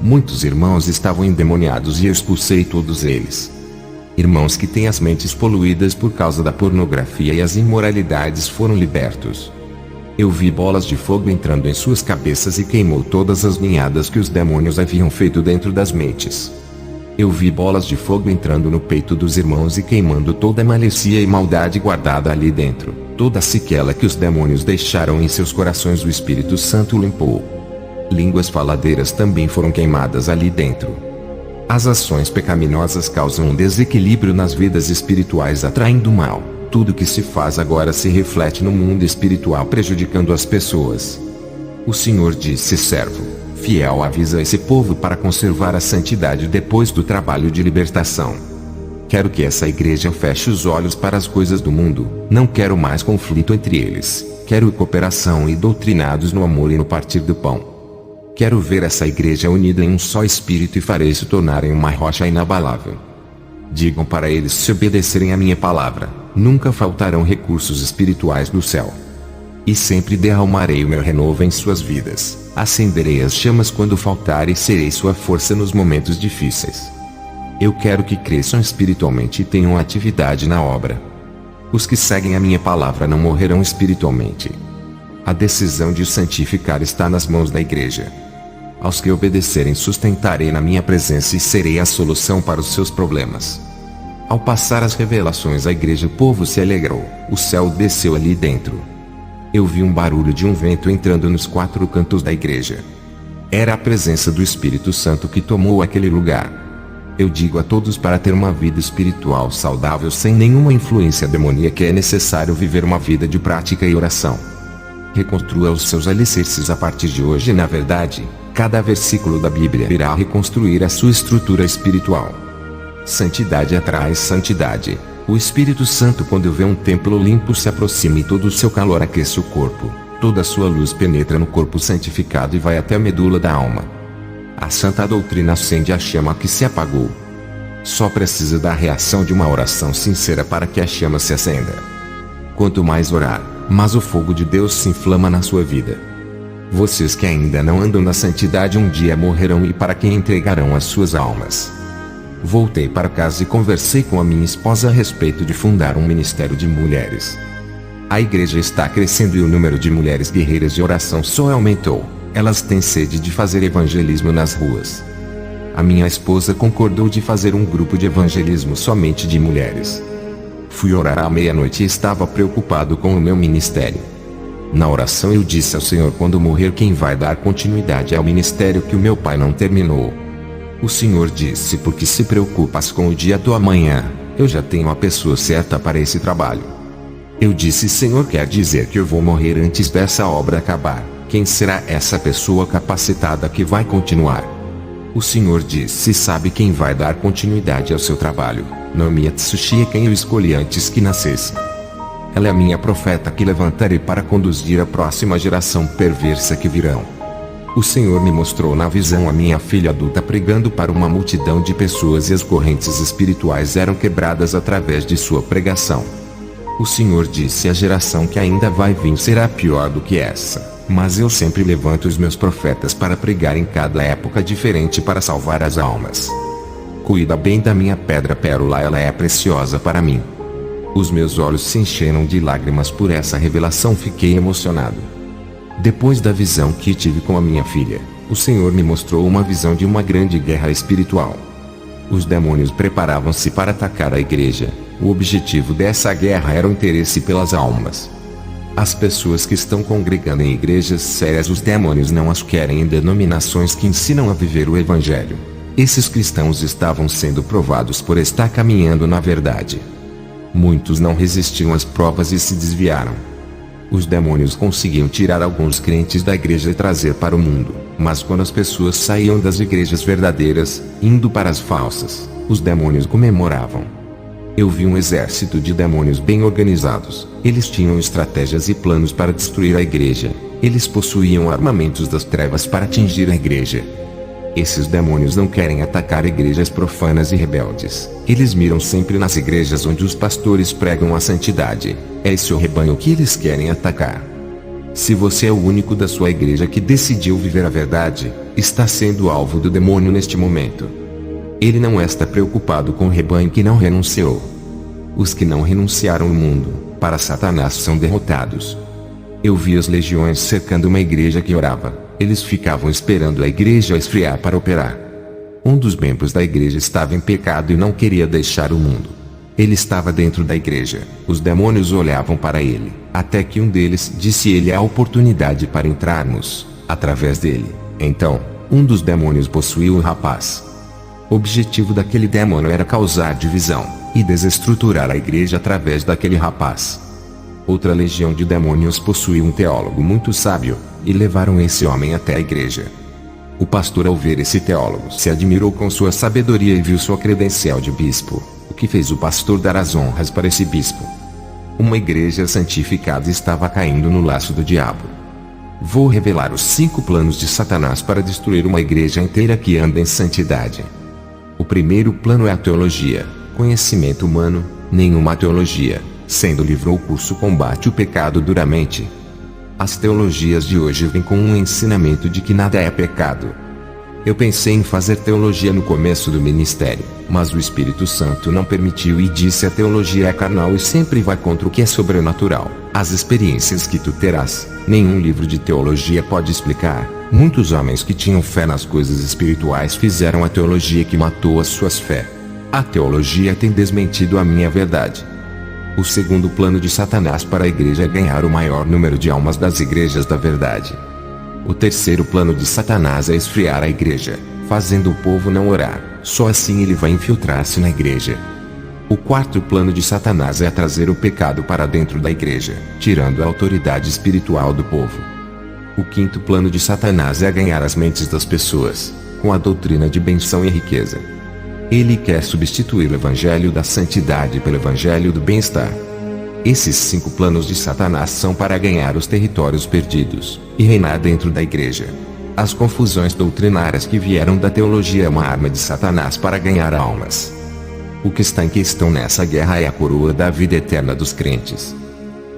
Muitos irmãos estavam endemoniados e eu expulsei todos eles. Irmãos que têm as mentes poluídas por causa da pornografia e as imoralidades foram libertos. Eu vi bolas de fogo entrando em suas cabeças e queimou todas as linhadas que os demônios haviam feito dentro das mentes. Eu vi bolas de fogo entrando no peito dos irmãos e queimando toda a malícia e maldade guardada ali dentro. Toda a sequela que os demônios deixaram em seus corações o Espírito Santo limpou. Línguas faladeiras também foram queimadas ali dentro. As ações pecaminosas causam um desequilíbrio nas vidas espirituais, atraindo o mal. Tudo que se faz agora se reflete no mundo espiritual, prejudicando as pessoas. O Senhor disse: servo fiel, avisa esse povo para conservar a santidade depois do trabalho de libertação. Quero que essa igreja feche os olhos para as coisas do mundo. Não quero mais conflito entre eles. Quero cooperação e doutrinados no amor e no partir do pão. Quero ver essa igreja unida em um só espírito e farei se tornarem uma rocha inabalável. Digam para eles: se obedecerem a minha palavra, nunca faltarão recursos espirituais do céu. E sempre derramarei o meu renovo em suas vidas. Acenderei as chamas quando faltar e serei sua força nos momentos difíceis. Eu quero que cresçam espiritualmente e tenham atividade na obra. Os que seguem a minha palavra não morrerão espiritualmente. A decisão de o santificar está nas mãos da igreja. Aos que obedecerem sustentarei na minha presença e serei a solução para os seus problemas. Ao passar as revelações à igreja, o povo se alegrou, o céu desceu ali dentro. Eu vi um barulho de um vento entrando nos 4 cantos da igreja. Era a presença do Espírito Santo que tomou aquele lugar. Eu digo a todos, para ter uma vida espiritual saudável sem nenhuma influência demoníaca, é necessário viver uma vida de prática e oração. Reconstrua os seus alicerces a partir de hoje. Na verdade, cada versículo da Bíblia irá reconstruir a sua estrutura espiritual. Santidade atrai santidade. O Espírito Santo, quando vê um templo limpo, se aproxima e todo o seu calor aquece o corpo. Toda a sua luz penetra no corpo santificado e vai até a medula da alma. A santa doutrina acende a chama que se apagou. Só precisa da reação de uma oração sincera para que a chama se acenda. Quanto mais orar, mais o fogo de Deus se inflama na sua vida. Vocês que ainda não andam na santidade um dia morrerão, e para quem entregarão as suas almas? Voltei para casa e conversei com a minha esposa a respeito de fundar um ministério de mulheres. A igreja está crescendo e o número de mulheres guerreiras de oração só aumentou. Elas têm sede de fazer evangelismo nas ruas. A minha esposa concordou de fazer um grupo de evangelismo somente de mulheres. Fui orar à meia-noite e estava preocupado com o meu ministério. Na oração eu disse ao Senhor: quando morrer, quem vai dar continuidade ao ministério que o meu pai não terminou? O Senhor disse: por que se preocupas com o dia do amanhã? Eu já tenho a pessoa certa para esse trabalho. Eu disse: Senhor, quer dizer que eu vou morrer antes dessa obra acabar? Quem será essa pessoa capacitada que vai continuar? O Senhor disse: sabe quem vai dar continuidade ao seu trabalho? Naomi Atsushi é quem eu escolhi antes que nascesse. Ela é a minha profeta que levantarei para conduzir a próxima geração perversa que virão. O Senhor me mostrou na visão a minha filha adulta pregando para uma multidão de pessoas, e as correntes espirituais eram quebradas através de sua pregação. O Senhor disse: a geração que ainda vai vir será pior do que essa. Mas eu sempre levanto os meus profetas para pregar em cada época diferente para salvar as almas. Cuida bem da minha pedra pérola, ela é preciosa para mim. Os meus olhos se encheram de lágrimas por essa revelação, fiquei emocionado. Depois da visão que tive com a minha filha, o Senhor me mostrou uma visão de uma grande guerra espiritual. Os demônios preparavam-se para atacar a igreja. O objetivo dessa guerra era o interesse pelas almas. As pessoas que estão congregando em igrejas sérias, os demônios não as querem em denominações que ensinam a viver o Evangelho. Esses cristãos estavam sendo provados por estar caminhando na verdade. Muitos não resistiam às provas e se desviaram. Os demônios conseguiam tirar alguns crentes da igreja e trazer para o mundo, mas quando as pessoas saíam das igrejas verdadeiras, indo para as falsas, os demônios comemoravam. Eu vi um exército de demônios bem organizados. Eles tinham estratégias e planos para destruir a igreja. Eles possuíam armamentos das trevas para atingir a igreja. Esses demônios não querem atacar igrejas profanas e rebeldes. Eles miram sempre nas igrejas onde os pastores pregam a santidade. É esse o rebanho que eles querem atacar. Se você é o único da sua igreja que decidiu viver a verdade, está sendo alvo do demônio neste momento. Ele não está preocupado com o rebanho que não renunciou. Os que não renunciaram ao mundo, para Satanás, são derrotados. Eu vi as legiões cercando uma igreja que orava. Eles ficavam esperando a igreja esfriar para operar. Um dos membros da igreja estava em pecado e não queria deixar o mundo. Ele estava dentro da igreja. Os demônios olhavam para ele, até que um deles disse: ele é a oportunidade para entrarmos, através dele. Então, um dos demônios possuiu o rapaz. O objetivo daquele demônio era causar divisão e desestruturar a igreja através daquele rapaz. Outra legião de demônios possuía um teólogo muito sábio, e levaram esse homem até a igreja. O pastor, ao ver esse teólogo, se admirou com sua sabedoria e viu sua credencial de bispo, o que fez o pastor dar as honras para esse bispo. Uma igreja santificada estava caindo no laço do diabo. Vou revelar os 5 planos de Satanás para destruir uma igreja inteira que anda em santidade. O primeiro plano é a teologia, conhecimento humano, nenhuma teologia, sendo o livro ou curso combate o pecado duramente. As teologias de hoje vêm com um ensinamento de que nada é pecado. Eu pensei em fazer teologia no começo do ministério, mas o Espírito Santo não permitiu e disse: a teologia é carnal e sempre vai contra o que é sobrenatural. As experiências que tu terás, nenhum livro de teologia pode explicar. Muitos homens que tinham fé nas coisas espirituais fizeram a teologia que matou as suas fé. A teologia tem desmentido a minha verdade. O segundo plano de Satanás para a igreja é ganhar o maior número de almas das igrejas da verdade. O terceiro plano de Satanás é esfriar a igreja, fazendo o povo não orar, só assim ele vai infiltrar-se na igreja. O quarto plano de Satanás é trazer o pecado para dentro da igreja, tirando a autoridade espiritual do povo. O quinto plano de Satanás é ganhar as mentes das pessoas, com a doutrina de benção e riqueza. Ele quer substituir o evangelho da santidade pelo evangelho do bem-estar. Esses 5 planos de Satanás são para ganhar os territórios perdidos, e reinar dentro da igreja. As confusões doutrinárias que vieram da teologia é uma arma de Satanás para ganhar almas. O que está em questão nessa guerra é a coroa da vida eterna dos crentes.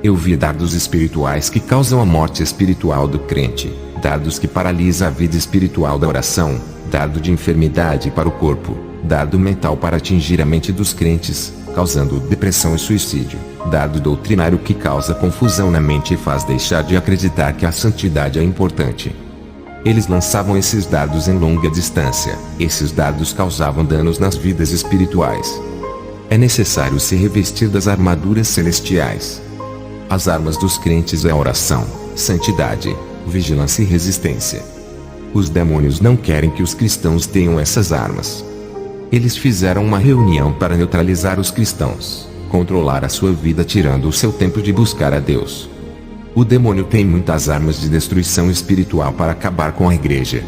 Eu vi dardos espirituais que causam a morte espiritual do crente, dardos que paralisam a vida espiritual da oração, dardo de enfermidade para o corpo, dardo mental para atingir a mente dos crentes, causando depressão e suicídio, dardo doutrinário que causa confusão na mente e faz deixar de acreditar que a santidade é importante. Eles lançavam esses dardos em longa distância, esses dardos causavam danos nas vidas espirituais. É necessário se revestir das armaduras celestiais. As armas dos crentes é a oração, santidade, vigilância e resistência. Os demônios não querem que os cristãos tenham essas armas. Eles fizeram uma reunião para neutralizar os cristãos, controlar a sua vida tirando o seu tempo de buscar a Deus. O demônio tem muitas armas de destruição espiritual para acabar com a igreja.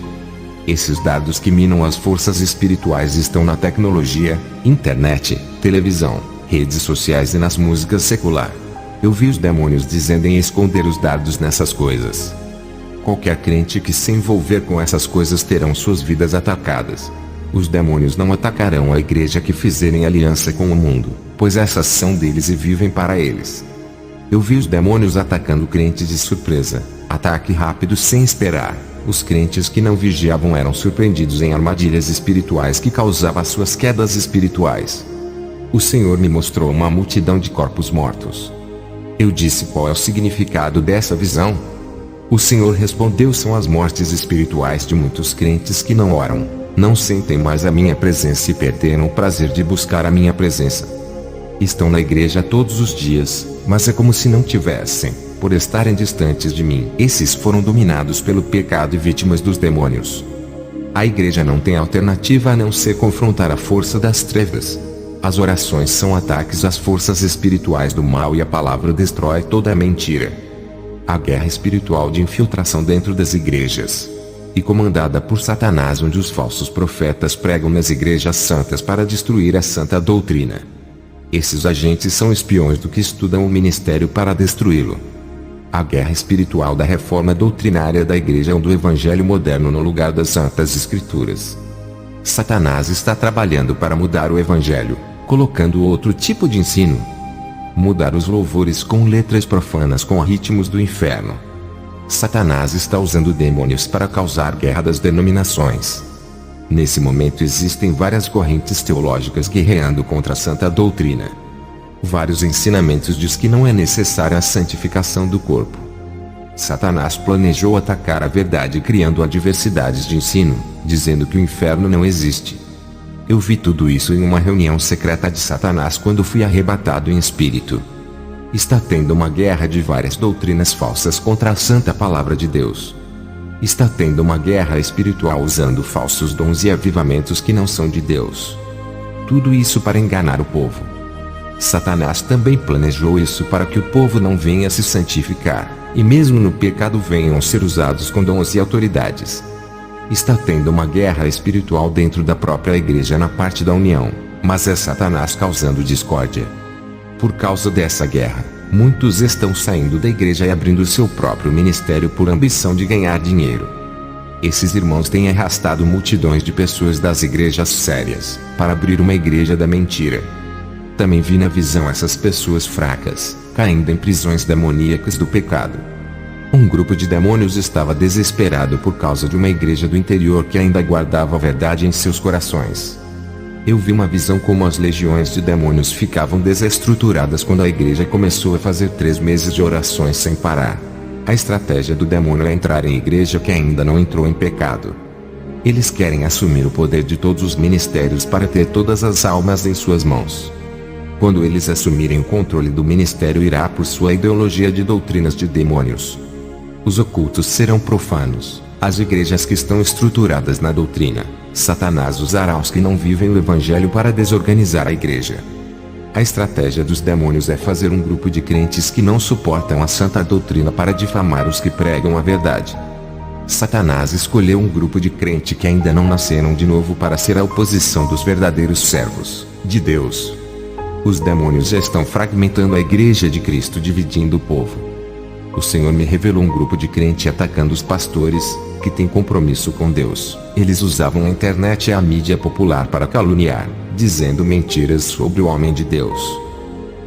Esses dardos que minam as forças espirituais estão na tecnologia, internet, televisão, redes sociais e nas músicas secular. Eu vi os demônios dizendo em esconder os dardos nessas coisas. Qualquer crente que se envolver com essas coisas terão suas vidas atacadas. Os demônios não atacarão a igreja que fizerem aliança com o mundo, pois essas são deles e vivem para eles. Eu vi os demônios atacando crentes de surpresa, ataque rápido sem esperar. Os crentes que não vigiavam eram surpreendidos em armadilhas espirituais que causavam suas quedas espirituais. O Senhor me mostrou uma multidão de corpos mortos. Eu disse: qual é o significado dessa visão? O Senhor respondeu: são as mortes espirituais de muitos crentes que não oram, não sentem mais a minha presença e perderam o prazer de buscar a minha presença. Estão na igreja todos os dias, mas é como se não tivessem, por estarem distantes de mim. Esses foram dominados pelo pecado e vítimas dos demônios. A igreja não tem alternativa a não ser confrontar a força das trevas. As orações são ataques às forças espirituais do mal e a palavra destrói toda a mentira. A guerra espiritual de infiltração dentro das igrejas, e comandada por Satanás, onde os falsos profetas pregam nas igrejas santas para destruir a santa doutrina. Esses agentes são espiões do que estudam o ministério para destruí-lo. A guerra espiritual da reforma doutrinária da igreja é do evangelho moderno no lugar das santas escrituras. Satanás está trabalhando para mudar o evangelho, colocando outro tipo de ensino. Mudar os louvores com letras profanas com ritmos do inferno. Satanás está usando demônios para causar guerra das denominações. Nesse momento existem várias correntes teológicas guerreando contra a santa doutrina. Vários ensinamentos diz que não é necessária a santificação do corpo. Satanás planejou atacar a verdade criando adversidades de ensino, dizendo que o inferno não existe. Eu vi tudo isso em uma reunião secreta de Satanás quando fui arrebatado em espírito. Está tendo uma guerra de várias doutrinas falsas contra a santa palavra de Deus. Está tendo uma guerra espiritual usando falsos dons e avivamentos que não são de Deus. Tudo isso para enganar o povo. Satanás também planejou isso para que o povo não venha se santificar, e mesmo no pecado venham ser usados com dons e autoridades. Está tendo uma guerra espiritual dentro da própria igreja na parte da união, mas é Satanás causando discórdia. Por causa dessa guerra, muitos estão saindo da igreja e abrindo seu próprio ministério por ambição de ganhar dinheiro. Esses irmãos têm arrastado multidões de pessoas das igrejas sérias, para abrir uma igreja da mentira. Também vi na visão essas pessoas fracas, caindo em prisões demoníacas do pecado. Um grupo de demônios estava desesperado por causa de uma igreja do interior que ainda guardava a verdade em seus corações. Eu vi uma visão como as legiões de demônios ficavam desestruturadas quando a igreja começou a fazer 3 meses de orações sem parar. A estratégia do demônio é entrar em igreja que ainda não entrou em pecado. Eles querem assumir o poder de todos os ministérios para ter todas as almas em suas mãos. Quando eles assumirem o controle do ministério, irá por sua ideologia de doutrinas de demônios. Os ocultos serão profanos, as igrejas que estão estruturadas na doutrina. Satanás usará os que não vivem o evangelho para desorganizar a igreja. A estratégia dos demônios é fazer um grupo de crentes que não suportam a santa doutrina para difamar os que pregam a verdade. Satanás escolheu um grupo de crentes que ainda não nasceram de novo para ser a oposição dos verdadeiros servos de Deus. Os demônios já estão fragmentando a igreja de Cristo, dividindo o povo. O Senhor me revelou um grupo de crentes atacando os pastores, que têm compromisso com Deus. Eles usavam a internet e a mídia popular para caluniar, dizendo mentiras sobre o homem de Deus.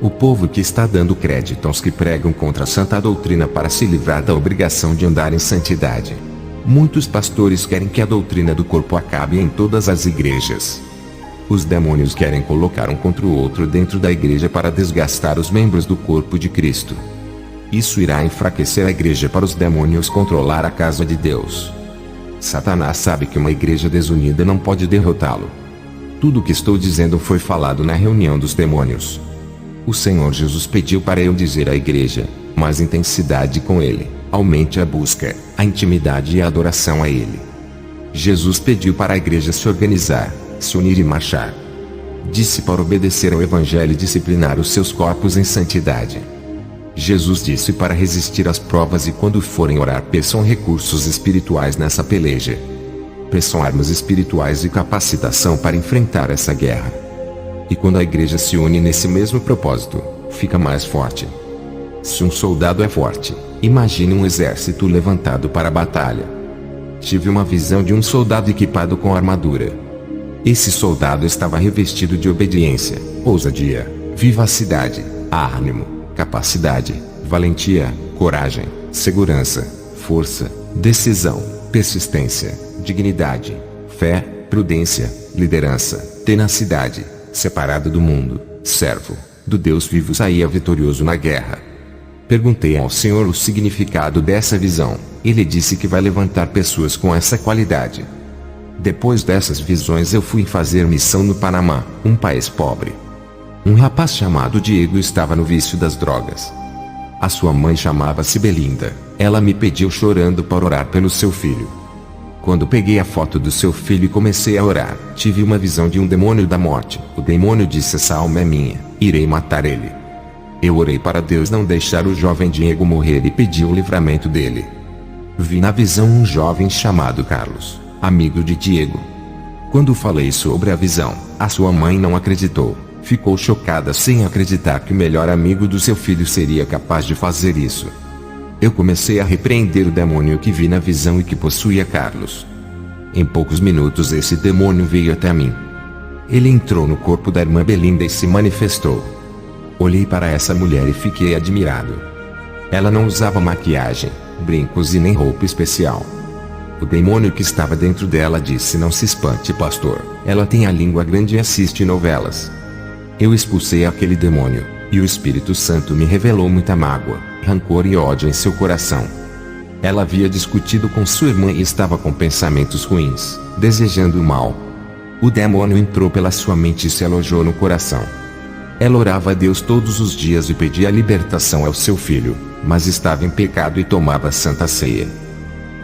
O povo que está dando crédito aos que pregam contra a santa doutrina para se livrar da obrigação de andar em santidade. Muitos pastores querem que a doutrina do corpo acabe em todas as igrejas. Os demônios querem colocar um contra o outro dentro da igreja para desgastar os membros do corpo de Cristo. Isso irá enfraquecer a igreja para os demônios controlar a casa de Deus. Satanás sabe que uma igreja desunida não pode derrotá-lo. Tudo o que estou dizendo foi falado na reunião dos demônios. O Senhor Jesus pediu para eu dizer à igreja: mais intensidade com Ele, aumente a busca, a intimidade e a adoração a Ele. Jesus pediu para a igreja se organizar, se unir e marchar. Disse para obedecer ao Evangelho e disciplinar os seus corpos em santidade. Jesus disse para resistir às provas e quando forem orar peçam recursos espirituais nessa peleja. Peçam armas espirituais e capacitação para enfrentar essa guerra. E quando a igreja se une nesse mesmo propósito, fica mais forte. Se um soldado é forte, imagine um exército levantado para a batalha. Tive uma visão de um soldado equipado com armadura. Esse soldado estava revestido de obediência, ousadia, vivacidade, ânimo, capacidade, valentia, coragem, segurança, força, decisão, persistência, dignidade, fé, prudência, liderança, tenacidade, separado do mundo, servo do Deus vivo, saía vitorioso na guerra. Perguntei ao Senhor o significado dessa visão. Ele disse que vai levantar pessoas com essa qualidade. Depois dessas visões eu fui fazer missão no Panamá, um país pobre. Um rapaz chamado Diego estava no vício das drogas. A sua mãe chamava-se Belinda. Ela me pediu chorando para orar pelo seu filho. Quando peguei a foto do seu filho e comecei a orar, tive uma visão de um demônio da morte. O demônio disse: essa alma é minha, irei matar ele. Eu orei para Deus não deixar o jovem Diego morrer e pedi o livramento dele. Vi na visão um jovem chamado Carlos, amigo de Diego. Quando falei sobre a visão, a sua mãe não acreditou. Ficou chocada sem acreditar que o melhor amigo do seu filho seria capaz de fazer isso. Eu comecei a repreender o demônio que vi na visão e que possuía Carlos. Em poucos minutos esse demônio veio até mim. Ele entrou no corpo da irmã Belinda e se manifestou. Olhei para essa mulher e fiquei admirado. Ela não usava maquiagem, brincos e nem roupa especial. O demônio que estava dentro dela disse: não se espante, pastor, ela tem a língua grande e assiste novelas. Eu expulsei aquele demônio, e o Espírito Santo me revelou muita mágoa, rancor e ódio em seu coração. Ela havia discutido com sua irmã e estava com pensamentos ruins, desejando o mal. O demônio entrou pela sua mente e se alojou no coração. Ela orava a Deus todos os dias e pedia a libertação ao seu filho, mas estava em pecado e tomava a Santa Ceia.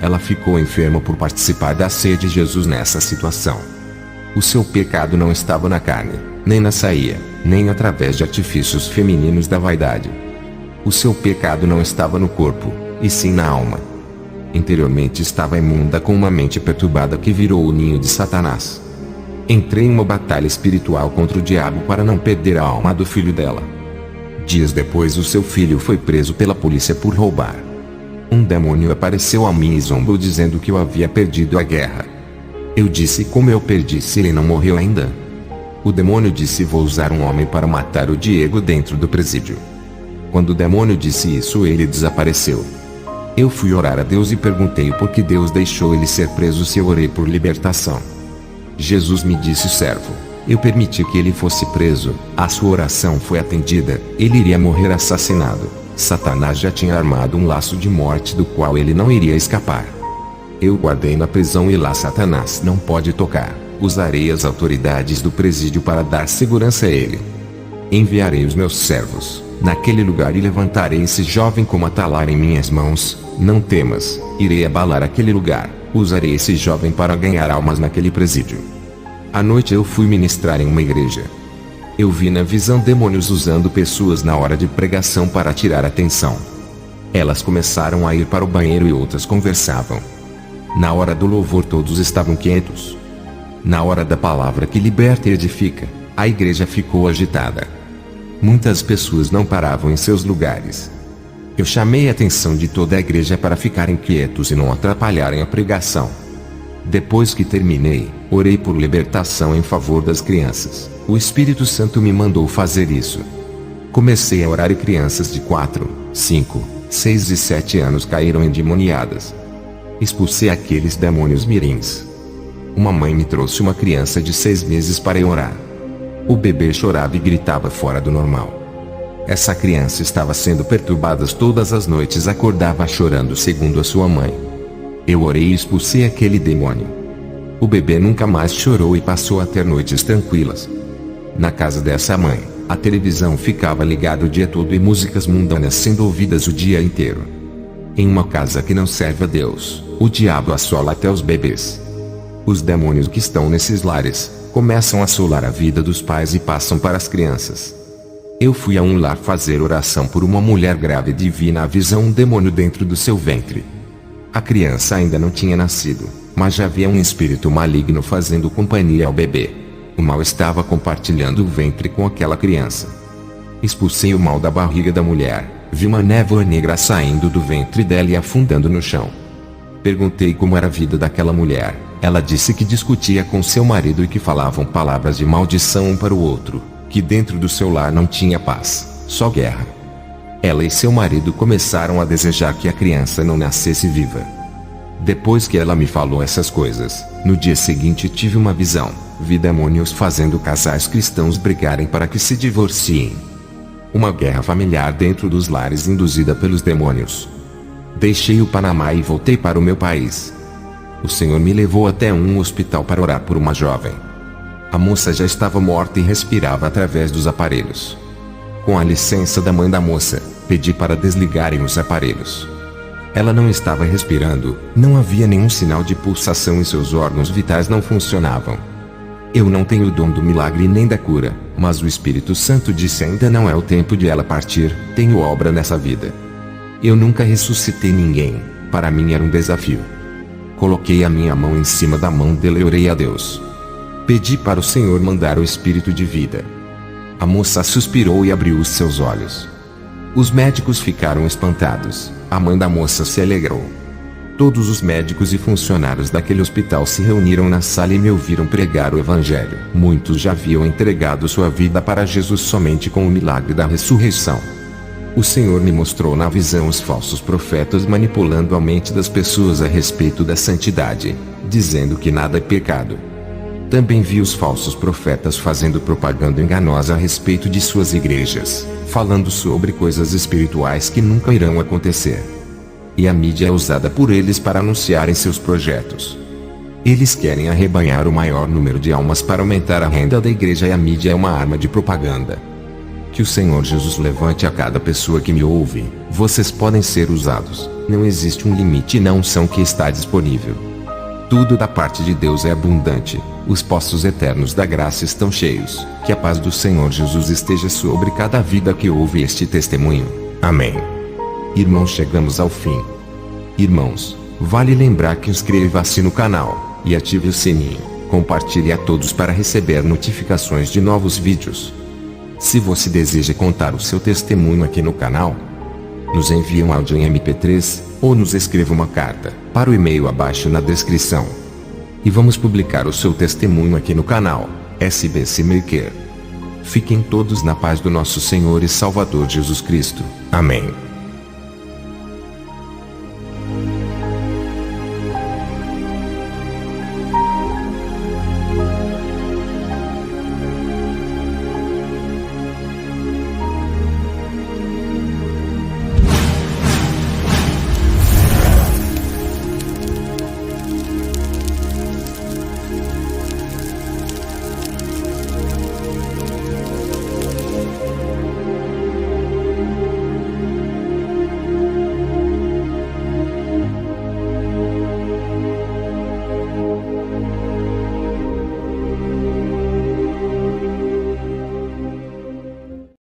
Ela ficou enferma por participar da ceia de Jesus nessa situação. O seu pecado não estava na carne, nem na ceia, nem através de artifícios femininos da vaidade. O seu pecado não estava no corpo, e sim na alma. Interiormente estava imunda com uma mente perturbada que virou o ninho de Satanás. Entrei em uma batalha espiritual contra o diabo para não perder a alma do filho dela. Dias depois o seu filho foi preso pela polícia por roubar. Um demônio apareceu a mim e zombou dizendo que eu havia perdido a guerra. Eu disse: como eu perdi se ele não morreu ainda? O demônio disse: vou usar um homem para matar o Diego dentro do presídio. Quando o demônio disse isso, ele desapareceu. Eu fui orar a Deus e perguntei por que Deus deixou ele ser preso se eu orei por libertação. Jesus me disse: servo, eu permiti que ele fosse preso, a sua oração foi atendida, ele iria morrer assassinado. Satanás já tinha armado um laço de morte do qual ele não iria escapar. Eu o guardei na prisão e lá Satanás não pode tocar. Usarei as autoridades do presídio para dar segurança a ele. Enviarei os meus servos naquele lugar e levantarei esse jovem como atalar em minhas mãos. Não temas, irei abalar aquele lugar. Usarei esse jovem para ganhar almas naquele presídio. À noite eu fui ministrar em uma igreja. Eu vi na visão demônios usando pessoas na hora de pregação para tirar a atenção. Elas começaram a ir para o banheiro e outras conversavam. Na hora do louvor todos estavam quietos. Na hora da palavra que liberta e edifica, a igreja ficou agitada. Muitas pessoas não paravam em seus lugares. Eu chamei a atenção de toda a igreja para ficarem quietos e não atrapalharem a pregação. Depois que terminei, orei por libertação em favor das crianças. O Espírito Santo me mandou fazer isso. Comecei a orar e crianças de 4, 5, 6 e 7 anos caíram endemoniadas. Expulsei aqueles demônios mirins. Uma mãe me trouxe uma criança de 6 meses para eu orar. O bebê chorava e gritava fora do normal. Essa criança estava sendo perturbada todas as noites, acordava chorando segundo a sua mãe. Eu orei e expulsei aquele demônio. O bebê nunca mais chorou e passou a ter noites tranquilas. Na casa dessa mãe, a televisão ficava ligada o dia todo e músicas mundanas sendo ouvidas o dia inteiro. Em uma casa que não serve a Deus, o diabo assola até os bebês. Os demônios que estão nesses lares começam a assolar a vida dos pais e passam para as crianças. Eu fui a um lar fazer oração por uma mulher grávida e vi na visão um demônio dentro do seu ventre. A criança ainda não tinha nascido, mas já havia um espírito maligno fazendo companhia ao bebê. O mal estava compartilhando o ventre com aquela criança. Expulsei o mal da barriga da mulher, vi uma névoa negra saindo do ventre dela e afundando no chão. Perguntei como era a vida daquela mulher. Ela disse que discutia com seu marido e que falavam palavras de maldição um para o outro, que dentro do seu lar não tinha paz, só guerra. Ela e seu marido começaram a desejar que a criança não nascesse viva. Depois que ela me falou essas coisas, no dia seguinte tive uma visão. Vi demônios fazendo casais cristãos brigarem para que se divorciem. Uma guerra familiar dentro dos lares induzida pelos demônios. Deixei o Panamá e voltei para o meu país. O Senhor me levou até um hospital para orar por uma jovem. A moça já estava morta e respirava através dos aparelhos. Com a licença da mãe da moça, pedi para desligarem os aparelhos. Ela não estava respirando, não havia nenhum sinal de pulsação e seus órgãos vitais não funcionavam. Eu não tenho o dom do milagre nem da cura, mas o Espírito Santo disse ainda não é o tempo de ela partir, tenho obra nessa vida. Eu nunca ressuscitei ninguém, para mim era um desafio. Coloquei a minha mão em cima da mão dela e orei a Deus. Pedi para o Senhor mandar o Espírito de vida. A moça suspirou e abriu os seus olhos. Os médicos ficaram espantados, a mãe da moça se alegrou. Todos os médicos e funcionários daquele hospital se reuniram na sala e me ouviram pregar o Evangelho. Muitos já haviam entregado sua vida para Jesus somente com o milagre da ressurreição. O Senhor me mostrou na visão os falsos profetas manipulando a mente das pessoas a respeito da santidade, dizendo que nada é pecado. Também vi os falsos profetas fazendo propaganda enganosa a respeito de suas igrejas, falando sobre coisas espirituais que nunca irão acontecer. E a mídia é usada por eles para anunciarem seus projetos. Eles querem arrebanhar o maior número de almas para aumentar a renda da igreja e a mídia é uma arma de propaganda. Que o Senhor Jesus levante a cada pessoa que me ouve, vocês podem ser usados, não existe um limite e não unção que está disponível. Tudo da parte de Deus é abundante, os poços eternos da graça estão cheios, que a paz do Senhor Jesus esteja sobre cada vida que ouve este testemunho. Amém. Irmãos, chegamos ao fim. Irmãos, vale lembrar que inscreva-se no canal, e ative o sininho, compartilhe a todos para receber notificações de novos vídeos. Se você deseja contar o seu testemunho aqui no canal, nos envie um áudio em MP3, ou nos escreva uma carta, para o e-mail abaixo na descrição. E vamos publicar o seu testemunho aqui no canal, SBC Maker. Fiquem todos na paz do nosso Senhor e Salvador Jesus Cristo. Amém.